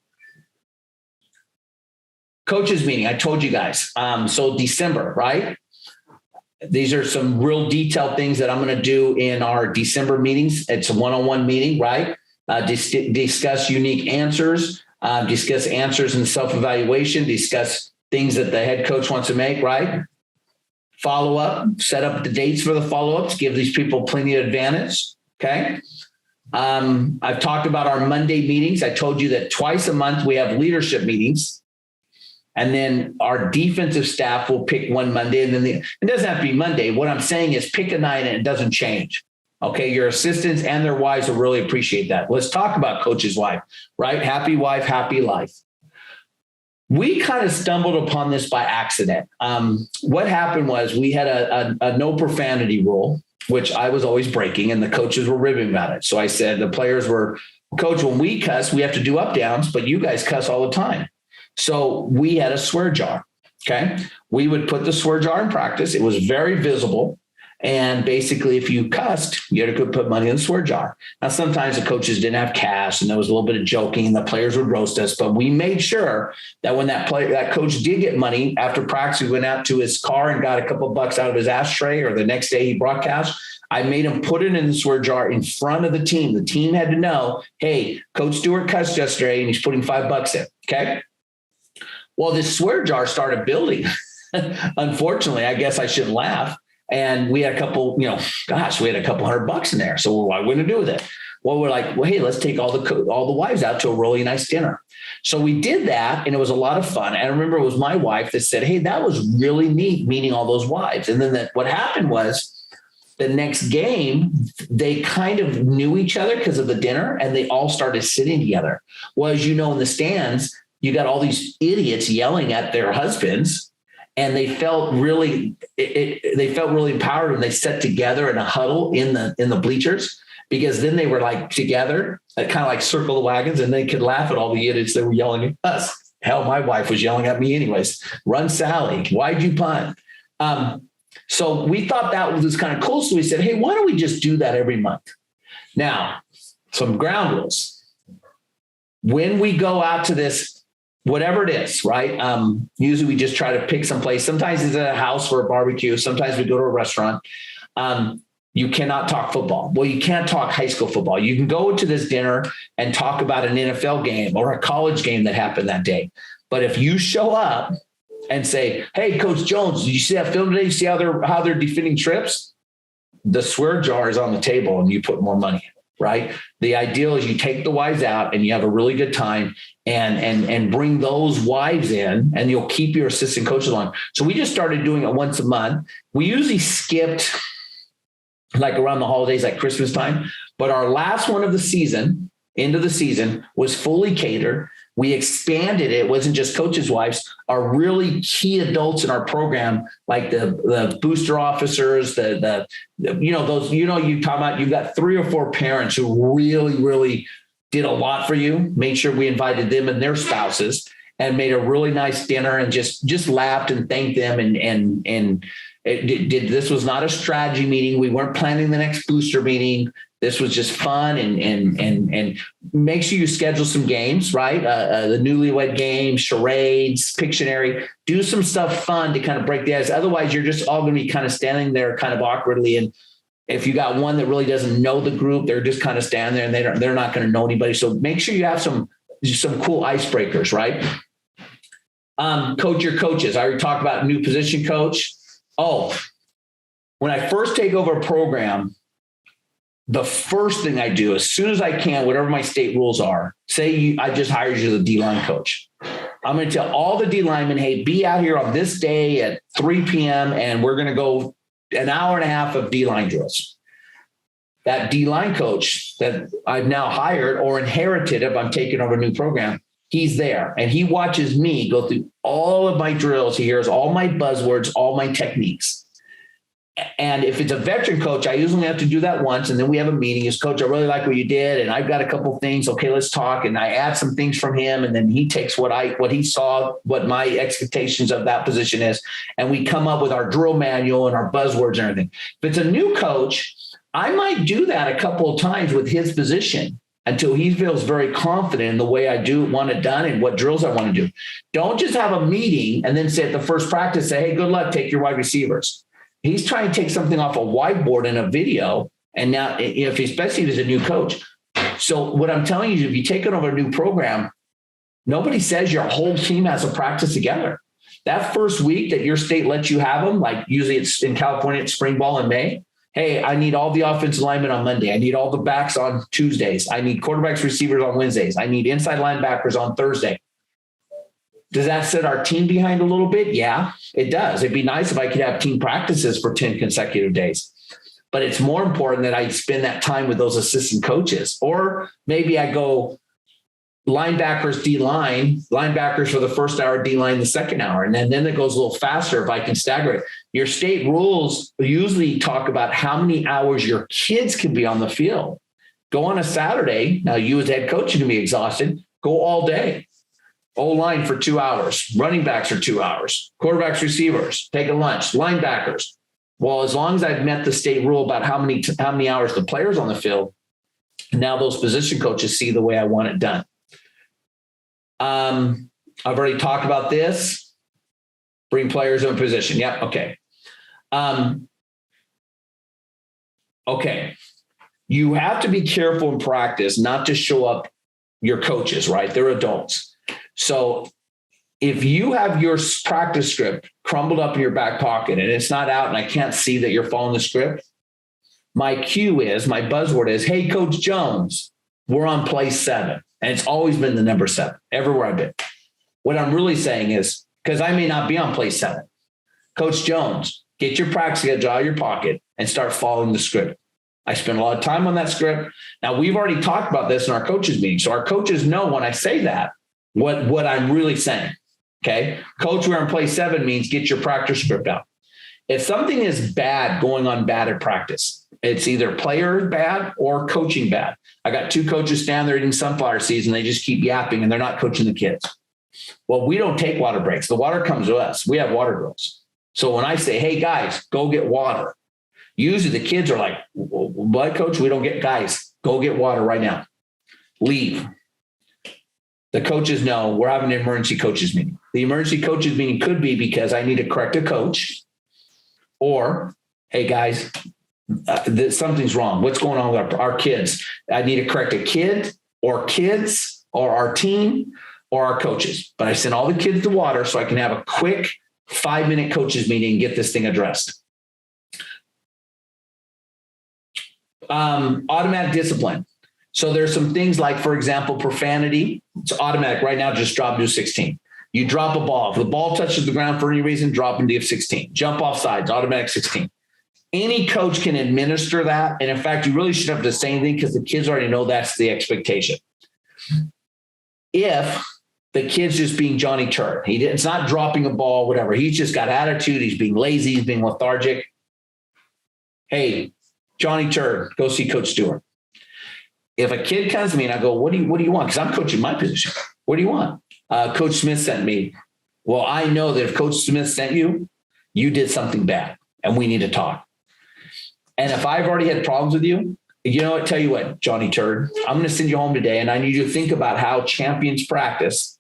Coaches meeting, I told you guys. So December, right? These are some real detailed things that I'm going to do in our December meetings. It's a one-on-one meeting, right? Discuss unique answers, discuss answers in self-evaluation, discuss things that the head coach wants to make, right? Follow up, set up the dates for the follow-ups, give these people plenty of advantage, okay? I've talked about our Monday meetings. I told you that twice a month we have leadership meetings. And then our defensive staff will pick one Monday. And then it doesn't have to be Monday. What I'm saying is pick a night and it doesn't change. Okay. Your assistants and their wives will really appreciate that. Let's talk about coach's wife, right? Happy wife, happy life. We kind of stumbled upon this by accident. What happened was we had a no profanity rule, which I was always breaking, and the coaches were ribbing about it. So I said, the players were, coach, when we cuss, we have to do up downs, but you guys cuss all the time. So we had a swear jar. Okay. We would put the swear jar in practice. It was very visible. And basically, if you cussed, you had to go put money in the swear jar. Now, sometimes the coaches didn't have cash and there was a little bit of joking and the players would roast us, but we made sure that when that coach did get money after practice, he went out to his car and got a couple of bucks out of his ashtray, or the next day he brought cash. I made him put it in the swear jar in front of the team. The team had to know, hey, Coach Stewart cussed yesterday and he's putting $5 in. Okay. Well, this swear jar started building. Unfortunately, I guess I shouldn't laugh. And we had a couple, we had a couple $100 in there. So what would we do with it? Well, we're like, well, hey, let's take all the wives out to a really nice dinner. So we did that, and it was a lot of fun. And I remember it was my wife that said, hey, that was really neat meeting all those wives. And then what happened was the next game, they kind of knew each other because of the dinner, and they all started sitting together. Well, as you know, in the stands, you got all these idiots yelling at their husbands, and they felt really empowered when they sat together in a huddle in the bleachers, because then they were like together, kind of like circle the wagons, and they could laugh at all the idiots that were yelling at us. Hell, my wife was yelling at me anyways. Run, Sally. Why'd you punt? So we thought that was kind of cool. So we said, hey, why don't we just do that every month? Now, some ground rules. When we go out to this, whatever it is, right? Usually we just try to pick some place. Sometimes it's at a house for a barbecue. Sometimes we go to a restaurant. You cannot talk football. Well, you can't talk high school football. You can go to this dinner and talk about an NFL game or a college game that happened that day. But if you show up and say, hey, Coach Jones, did you see that film today? You see how they're defending trips? The swear jar is on the table and you put more money in, right? The ideal is you take the wives out and you have a really good time and bring those wives in, and you'll keep your assistant coaches on. So we just started doing it once a month. We usually skipped like around the holidays, like Christmas time, but our last one of the season, end of the season, was fully catered. We expanded it. It wasn't just coaches' wives. Our really key adults in our program, like the booster officers, you talking about, you've got 3 or 4 parents who really, really did a lot for you. Made sure we invited them and their spouses and made a really nice dinner and just laughed and thanked them. This was not a strategy meeting. We weren't planning the next booster meeting. This was just fun and make sure you schedule some games, right? The newlywed game, charades, Pictionary, do some stuff fun to kind of break the ice. Otherwise, you're just all going to be kind of standing there kind of awkwardly. And if you got one that really doesn't know the group, they're just kind of standing there and they're not going to know anybody. So make sure you have some cool icebreakers, right? Coach your coaches. I already talked about new position coach. Oh, when I first take over a program, the first thing I do, as soon as I can, whatever my state rules are, I just hired you as a D-line coach. I'm going to tell all the D linemen, hey, be out here on this day at 3 p.m. and we're going to go an hour and a half of D-line drills. That D-line coach that I've now hired or inherited if I'm taking over a new program, he's there and he watches me go through all of my drills. He hears all my buzzwords, all my techniques. And if it's a veteran coach, I usually have to do that once. And then we have a meeting. As coach, I really like what you did. And I've got a couple of things. Okay, let's talk. And I add some things from him. And then he takes what he saw, what my expectations of that position is. And we come up with our drill manual and our buzzwords and everything. If it's a new coach, I might do that a couple of times with his position until he feels very confident in the way I want it done and what drills I want to do. Don't just have a meeting and then say at the first practice, say, hey, good luck, take your wide receivers. He's trying to take something off a whiteboard in a video. And now, especially if he's a new coach. So what I'm telling you is if you take it over a new program, nobody says your whole team has a practice together. That first week that your state lets you have them, like usually it's in California, it's spring ball in May. Hey, I need all the offensive linemen on Monday. I need all the backs on Tuesdays. I need quarterbacks, receivers on Wednesdays. I need inside linebackers on Thursday. Does that set our team behind a little bit? Yeah, it does. It'd be nice if I could have team practices for 10 consecutive days. But it's more important that I spend that time with those assistant coaches. Or maybe I go linebackers, D-line, linebackers for the first hour, D-line the second hour. And then it goes a little faster if I can stagger it. Your state rules usually talk about how many hours your kids can be on the field. Go on a Saturday. Now, you as head coach, you can be exhausted. Go all day. O-line for 2 hours. Running backs for 2 hours. Quarterbacks, receivers, take a lunch. Linebackers. Well, as long as I've met the state rule about how many hours the players on the field, now those position coaches see the way I want it done. I've already talked about this. Bring players in position. Yep. Okay. Okay. You have to be careful in practice not to show up your coaches, right? They're adults. So if you have your practice script crumbled up in your back pocket and it's not out and I can't see that you're following the script, my buzzword is, hey, Coach Jones, we're on play 7. And it's always been the number 7 everywhere I've been. What I'm really saying is, because I may not be on play 7, Coach Jones, get your practice schedule out of your pocket and start following the script. I spend a lot of time on that script. Now, we've already talked about this in our coaches meeting. So our coaches know when I say that, what I'm really saying. Okay. Coach, we're in play 7 means get your practice script out. If something is going on bad at practice, it's either player bad or coaching bad. I got 2 coaches standing there eating sunflower seeds and they just keep yapping and they're not coaching the kids. Well, we don't take water breaks. The water comes to us. We have water drills. So when I say, hey, guys, go get water, usually the kids are like, what, coach? We don't get guys. Go get water right now. Leave. The coaches know we're having an emergency coaches meeting. The emergency coaches meeting could be because I need to correct a coach or, hey, guys, something's wrong. What's going on with our kids? I need to correct a kid or kids or our team or our coaches. But I send all the kids to water so I can have a quick 5-minute coaches meeting and get this thing addressed. Automatic discipline. So there's some things like, for example, profanity. It's automatic. Right now, just drop to 16. You drop a ball. If the ball touches the ground for any reason, drop into 16. Jump off sides, automatic 16. Any coach can administer that. And in fact, you really should have to say anything because the kids already know that's the expectation. If the kid's just being Johnny Turd, it's not dropping a ball, whatever. He's just got attitude. He's being lazy. He's being lethargic. Hey, Johnny Turd, go see Coach Stewart. If a kid comes to me and I go, what do you want? Because I'm coaching my position. What do you want? Coach Smith sent me. Well, I know that if Coach Smith sent you, you did something bad and we need to talk. And if I've already had problems with you, you know what? Tell you what, Johnny Turd, I'm going to send you home today and I need you to think about how champions practice.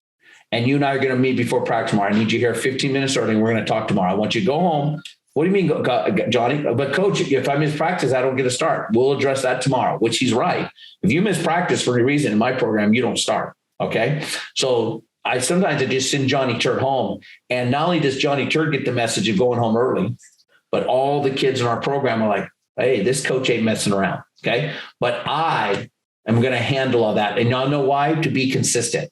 And you and I are going to meet before practice tomorrow. I need you here 15 minutes early and we're going to talk tomorrow. I want you to go home. What do you mean, Johnny? But coach, if I miss practice, I don't get a start. We'll address that tomorrow, which he's right. If you miss practice for any reason in my program, you don't start. Okay. So sometimes I just send Johnny Turd home. And not only does Johnny Turd get the message of going home early, but all the kids in our program are like, hey, this coach ain't messing around. Okay. But I am going to handle all that. And y'all know why? To be consistent.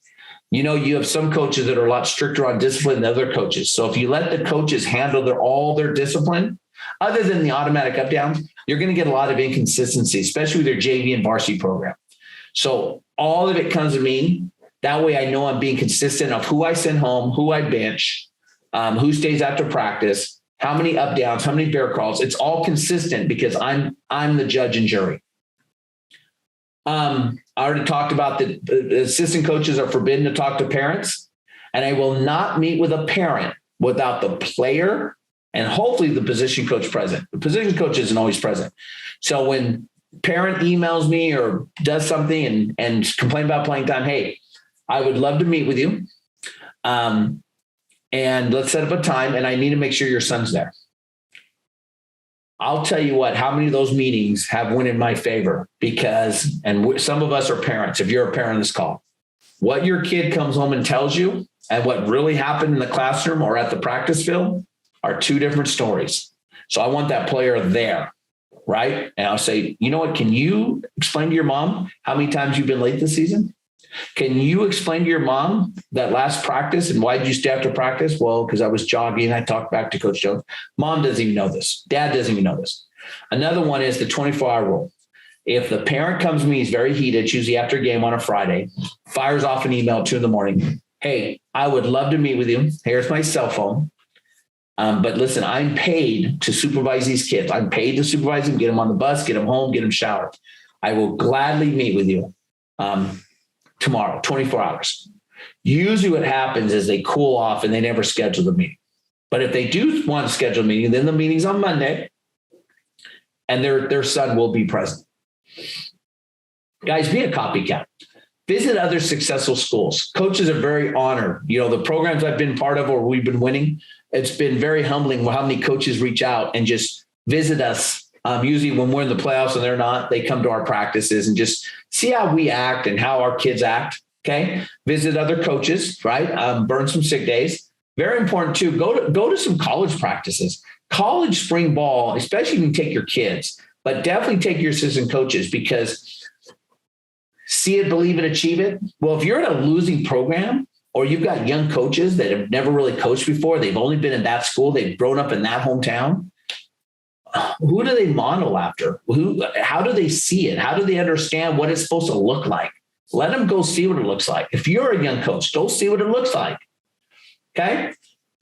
You have some coaches that are a lot stricter on discipline than other coaches. So if you let the coaches handle all their discipline, other than the automatic up downs, you're going to get a lot of inconsistency, especially with your JV and varsity program. So all of it comes to me. That way I know I'm being consistent of who I send home, who I bench, who stays after practice, how many up downs, how many bear crawls. It's all consistent because I'm the judge and jury. I already talked about the assistant coaches are forbidden to talk to parents, and I will not meet with a parent without the player and hopefully the position coach present. The position coach isn't always present. So when parent emails me or does something and complain about playing time, hey, I would love to meet with you. And let's set up a time, and I need to make sure your son's there. I'll tell you what, how many of those meetings have went in my favor because, and some of us are parents, if you're a parent on this call, what your kid comes home and tells you and what really happened in the classroom or at the practice field are two different stories. So I want that player there, right? And I'll say, you know what, can you explain to your mom how many times you've been late this season? Can you explain to your mom that last practice and why did you stay after practice? Well, because I was jogging. I talked back to Coach Jones. Mom doesn't even know this. Dad doesn't even know this. Another one is the 24-hour rule. If the parent comes to me, he's very heated, it's usually after a game on a Friday, fires off an email at 2 a.m. Hey, I would love to meet with you. Here's my cell phone. But listen, I'm paid to supervise these kids. I'm paid to supervise them, get them on the bus, get them home, get them showered. I will gladly meet with you tomorrow, 24 hours. Usually what happens is they cool off and they never schedule the meeting. But if they do want to schedule a meeting, then the meeting's on Monday and their son will be present. Guys, be a copycat. Visit other successful schools. Coaches are very honored. You know, the programs I've been part of or we've been winning, it's been very humbling how many coaches reach out and just visit us. Usually when we're in the playoffs and they're not, they come to our practices and just see how we act and how our kids act. Okay. Visit other coaches, right? Burn some sick days. Very important too. Go to some college practices, college spring ball, especially when you take your kids, but definitely take your assistant coaches because see it, believe it, achieve it. Well, if you're in a losing program or you've got young coaches that have never really coached before, they've only been in that school, they've grown up in that hometown. Who do they model after? How do they see it? How do they understand what it's supposed to look like? Let them go see what it looks like. If you're a young coach, go see what it looks like. Okay.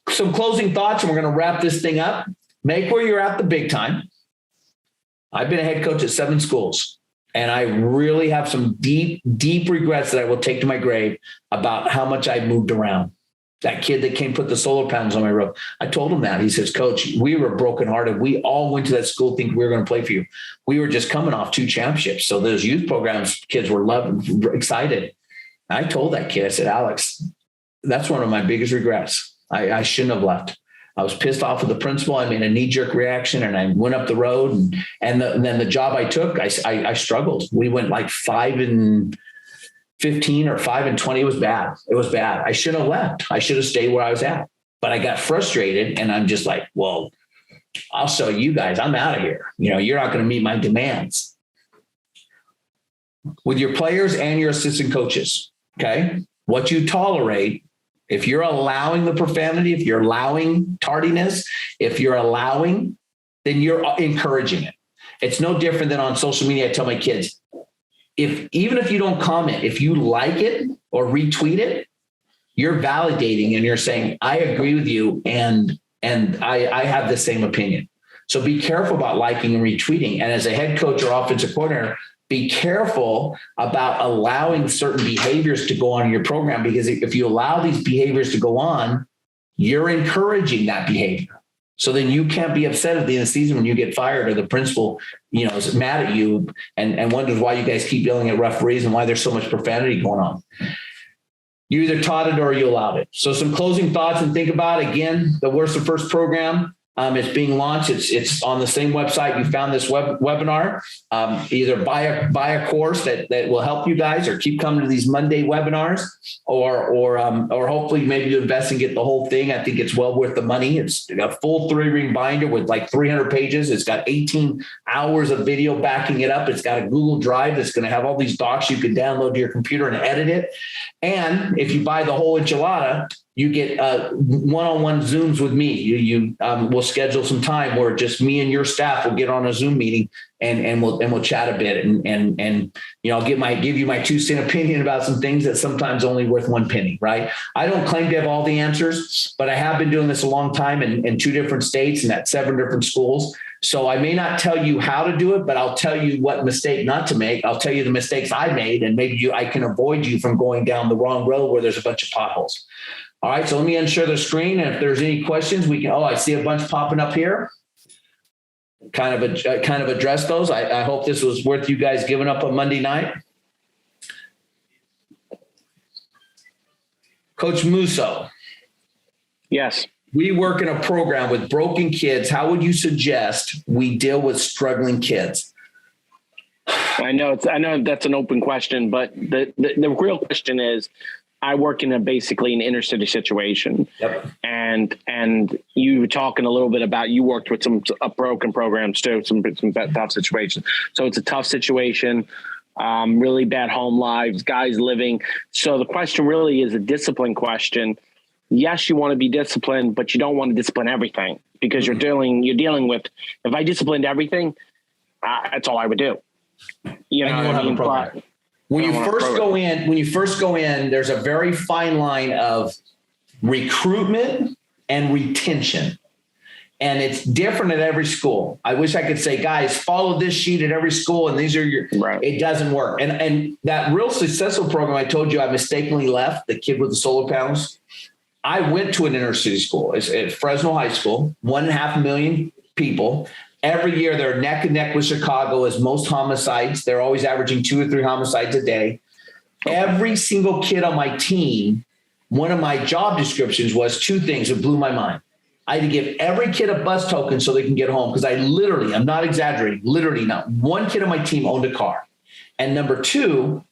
Some closing thoughts, and we're going to wrap this thing up. Make where you're at the big time. I've been a head coach at 7 schools, and I really have some deep, deep regrets that I will take to my grave about how much I moved around. That kid that came put the solar panels on my roof. I told him that. He says, Coach, we were brokenhearted. We all went to that school thinking we were going to play for you. We were just coming off 2 championships. So those youth programs, kids were loving, excited. I told that kid, I said, Alex, that's one of my biggest regrets. I shouldn't have left. I was pissed off with the principal. I made a knee-jerk reaction and I went up the road. And then the job I took, I struggled. We went like 5-15 or 5-20. It was bad. It was bad. I shouldn't have left. I should have stayed where I was at. But I got frustrated and I'm just like, well, I'll show you guys. I'm out of here. You know, you're not going to meet my demands. With your players and your assistant coaches, okay? What you tolerate, if you're allowing the profanity, if you're allowing tardiness, if you're allowing, then you're encouraging it. It's no different than on social media. I tell my kids, even if you don't comment, if you like it or retweet it, you're validating and you're saying, I agree with you. And I have the same opinion. So be careful about liking and retweeting. And as a head coach or offensive coordinator, be careful about allowing certain behaviors to go on in your program, because if you allow these behaviors to go on, you're encouraging that behavior. So then you can't be upset at the end of the season when you get fired or the principal, you know, is mad at you and wonders why you guys keep yelling at referees and why there's so much profanity going on. You either taught it or you allowed it. So some closing thoughts and think about, again, the Worst of First program. It's being launched. It's on the same website you found this webinar. Either buy a course that will help you guys, or keep coming to these Monday webinars, or hopefully maybe you invest and get the whole thing. I think it's well worth the money. It's a full 3-ring binder with like 300 pages. It's got 18 hours of video backing it up. It's got a Google Drive that's going to have all these docs you can download to your computer and edit it. And if you buy the whole enchilada, you get one-on-one Zooms with me. We'll schedule some time where just me and your staff will get on a Zoom meeting and we'll chat a bit and I'll give you my 2-cent opinion about some things that sometimes only worth 1 penny, right? I don't claim to have all the answers, but I have been doing this a long time in 2 different states and at 7 different schools. So I may not tell you how to do it, but I'll tell you what mistake not to make. I'll tell you the mistakes I made, and maybe I can avoid you from going down the wrong road where there's a bunch of potholes. All right, so let me unshare the screen. And if there's any questions, we can, I see a bunch popping up here. Kind of address those. I hope this was worth you guys giving up on Monday night. Coach Musso. Yes. We work in a program with broken kids. How would you suggest we deal with struggling kids? I know that's an open question, but the real question is, I work in basically an inner city situation. Yep. And you were talking a little bit about, you worked with some broken programs too, some tough situations. So it's a tough situation, really bad home lives, guys living. So the question really is a discipline question. Yes, you want to be disciplined, but you don't want to discipline everything, because you're dealing with, if I disciplined everything, that's all I would do. You know what I mean? But when you first go in, there's a very fine line of recruitment and retention. And it's different at every school. I wish I could say, guys, follow this sheet at every school, and these are your, right. It doesn't work. And that real successful program I told you I mistakenly left, the kid with the solar panels, I went to an inner city school. It's at Fresno High School, 1.5 million people. Every year they're neck and neck with Chicago as most homicides. They're always averaging 2 or 3 homicides a day. Every single kid on my team, one of my job descriptions was 2 things that blew my mind. I had to give every kid a bus token so they can get home, because I'm not exaggerating, literally not one kid on my team owned a car. And number 2,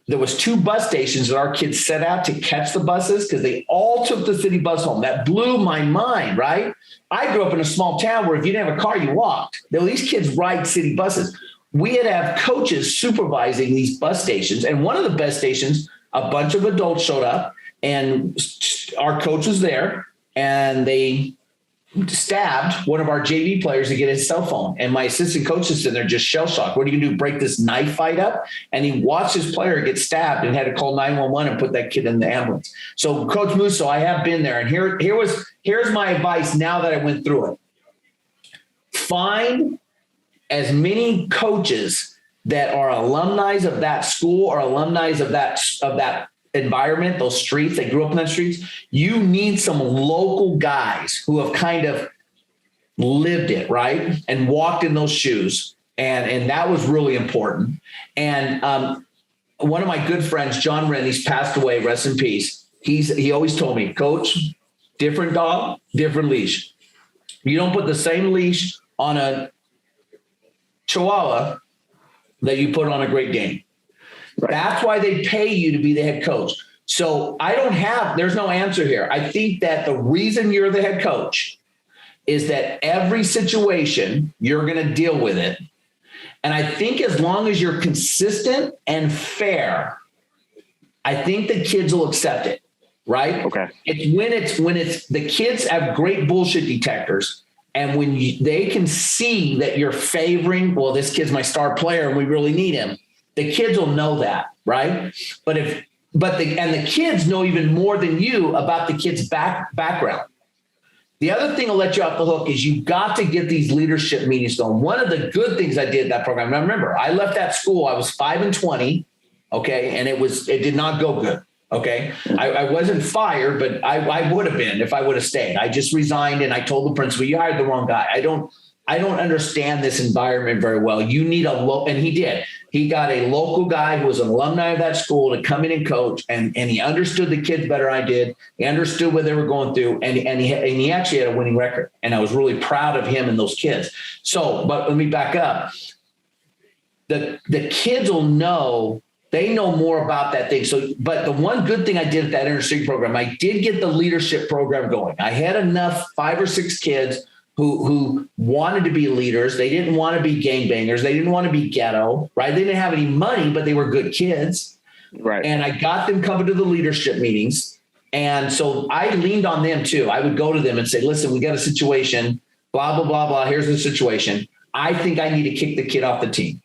there was 2 bus stations that our kids set out to catch the buses, because they all took the city bus home. That blew my mind, right? I grew up in a small town where if you didn't have a car, you walked. These kids ride city buses. We had to have coaches supervising these bus stations. And one of the bus stations, a bunch of adults showed up, and our coach was there, and they stabbed one of our JV players to get his cell phone. And my assistant coach is sitting there just shell shocked. What are you going to do? Break this knife fight up? And he watched his player get stabbed and had to call 911 and put that kid in the ambulance. So Coach Musso, I have been there. And here's my advice now that I went through it. Find as many coaches that are alumni of that school or alumni of that environment, those streets, they grew up in those streets. You need some local guys who have kind of lived it, right? And walked in those shoes. And that was really important. And one of my good friends, John Wren, he's passed away, rest in peace. He always told me, Coach, different dog, different leash. You don't put the same leash on a Chihuahua that you put on a Great Dane. Right. That's why they pay you to be the head coach. So there's no answer here. I think that the reason you're the head coach is that every situation you're going to deal with it. And I think as long as you're consistent and fair, I think the kids will accept it. Right. Okay. It's when the kids have great bullshit detectors. And when they can see that you're favoring, well, this kid's my star player and we really need him. The kids will know that, right? But the kids know even more than you about the kid's background. The other thing will let you off the hook is you got to get these leadership meetings going. One of the good things I did in that program, now remember, I left that school, I was 5-20, okay, and it did not go good, okay? I wasn't fired, but I would have been if I would have stayed. I just resigned and I told the principal, you hired the wrong guy. I don't understand this environment very well. You need and he did. He got a local guy who was an alumni of that school to come in and coach, and he understood the kids better than I did. He understood what they were going through, and he actually had a winning record. And I was really proud of him and those kids. So, but let me back up. The kids will know, they know more about that thing. So, but the one good thing I did at that inner city program, I did get the leadership program going. I had enough 5 or 6 kids who wanted to be leaders. They didn't want to be gangbangers. They didn't want to be ghetto, right? They didn't have any money, but they were good kids. Right. And I got them coming to the leadership meetings. And so I leaned on them too. I would go to them and say, listen, we got a situation, blah, blah, blah, blah. Here's the situation. I think I need to kick the kid off the team.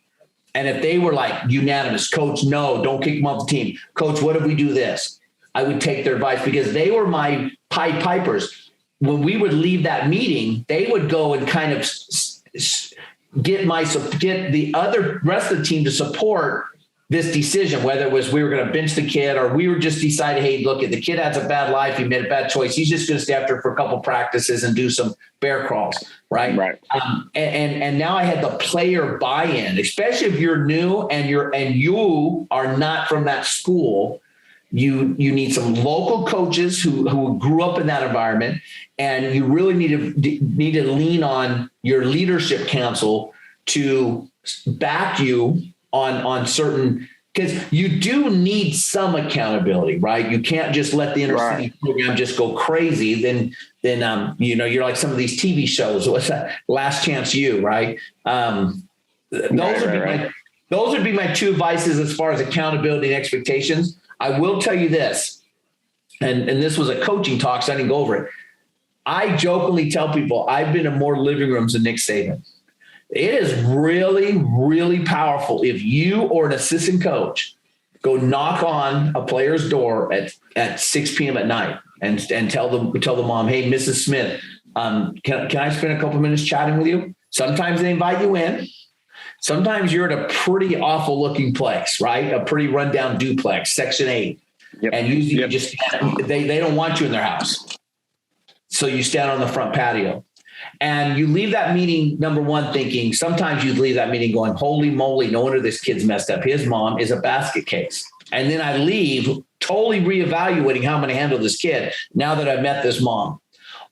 And if they were like unanimous, coach, no, don't kick him off the team. Coach, what if we do this? I would take their advice because they were my Pied Pipers. When we would leave that meeting, they would go and kind of get the other rest of the team to support this decision, whether it was we were going to bench the kid or we were just deciding, hey, look, the kid has a bad life. He made a bad choice. He's just going to stay after for a couple practices and do some bear crawls. Right. And now I had the player buy-in, especially if you're new and you are not from that school. You need some local coaches who grew up in that environment, and you really need to lean on your leadership council to back you on certain, because you do need some accountability, right? You can't just let the inner city program just go crazy. Then you're like some of these TV shows. What's that? Last Chance U, right? Those would be my two advices as far as accountability and expectations. I will tell you this, and this was a coaching talk, so I didn't go over it. I jokingly tell people I've been in more living rooms than Nick Saban. It is really, really powerful if you or an assistant coach go knock on a player's door at 6 p.m. at night and tell the mom, hey, Mrs. Smith, can I spend a couple minutes chatting with you? Sometimes they invite you in. Sometimes you're at a pretty awful looking place, right? A pretty rundown duplex, Section 8. Yep. And usually you just, they don't want you in their house. So you stand on the front patio and you leave that meeting, number one, thinking, sometimes you leave that meeting going, holy moly, no wonder this kid's messed up. His mom is a basket case. And then I leave totally reevaluating how I'm going to handle this kid now that I've met this mom.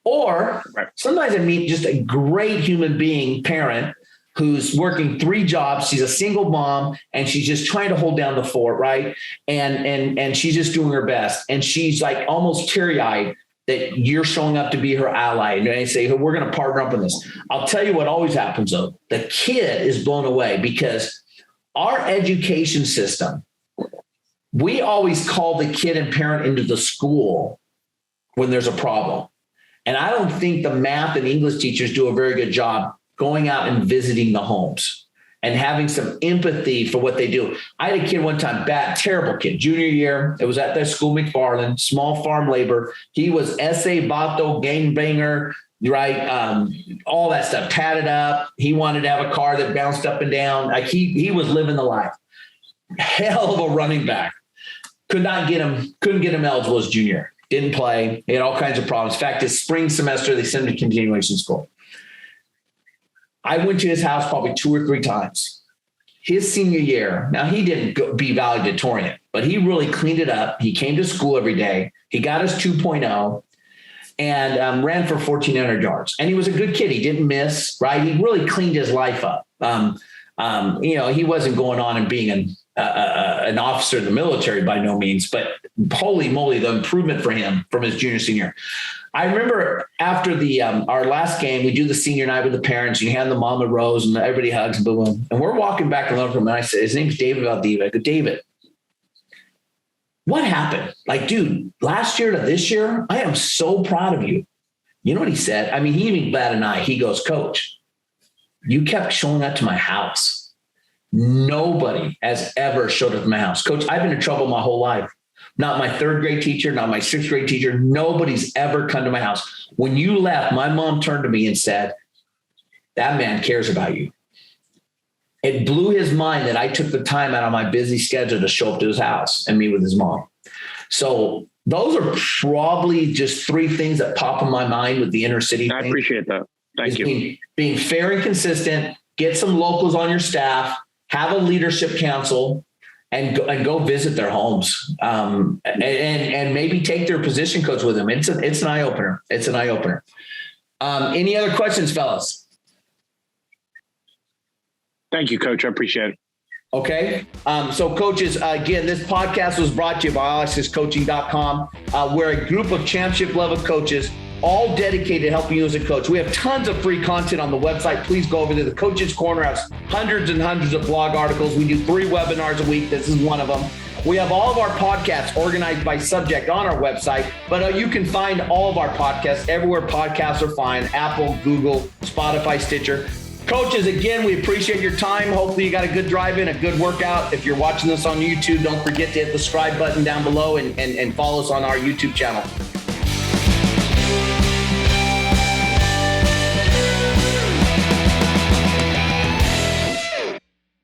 Or sometimes I meet just a great human being parent who's working 3 jobs. She's a single mom and she's just trying to hold down the fort. Right. And she's just doing her best. And she's like almost teary-eyed that you're showing up to be her ally. And they say, hey, we're going to partner up on this. I'll tell you what always happens though. The kid is blown away because our education system, we always call the kid and parent into the school when there's a problem. And I don't think the math and English teachers do a very good job going out and visiting the homes and having some empathy for what they do. I had a kid one time, terrible kid, junior year. It was at their school, McFarland, small farm labor. He was S.A. Vato, gangbanger, right? All that stuff, tatted up. He wanted to have a car that bounced up and down. Like he was living the life. Hell of a running back. Couldn't get him eligible as junior. Didn't play. He had all kinds of problems. In fact, his spring semester, they sent him to continuation school. I went to his house probably 2 or 3 times. His senior year, now he didn't be valedictorian, but he really cleaned it up. He came to school every day. He got his 2.0 and ran for 1,400 yards. And he was a good kid. He didn't miss, right? He really cleaned his life up. He wasn't going on and being an officer in the military by no means, but holy moly, the improvement for him from his junior, senior. I remember after our last game, we do the senior night with the parents. You hand the mom a rose and everybody hugs, boom, boom. And we're walking back in the living room. And I said, his name's David Valdivia. I go, David, what happened? Like, dude, last year to this year, I am so proud of you. You know what he said? I mean, he even batted an eye. He goes, Coach, you kept showing up to my house. Nobody has ever showed up to my house. Coach, I've been in trouble my whole life. Not my 3rd grade teacher, not my 6th grade teacher. Nobody's ever come to my house. When you left, my mom turned to me and said, that man cares about you. It blew his mind that I took the time out of my busy schedule to show up to his house and meet with his mom. So those are probably just 3 things that pop in my mind with the inner city. I appreciate that. Thank you. Being fair and consistent, get some locals on your staff, have a leadership council, and go visit their homes, and maybe take their position coach with them. It's an eye opener. It's an eye opener. Any other questions, fellas? Thank you, Coach. I appreciate it. Okay. So coaches, again, this podcast was brought to you by allaccesscoaching.com. We're a group of championship level coaches, all dedicated to helping you as a coach. We have tons of free content on the website. Please go over to the Coach's Corner. Has hundreds and hundreds of blog articles. We do 3 webinars a week. This is one of them. We have all of our podcasts organized by subject on our website, but you can find all of our podcasts everywhere podcasts are found: Apple, Google, Spotify, Stitcher. Coaches, again, we appreciate your time. Hopefully you got a good drive in, a good workout. If you're watching this on YouTube, don't forget to hit the subscribe button down below and follow us on our YouTube channel.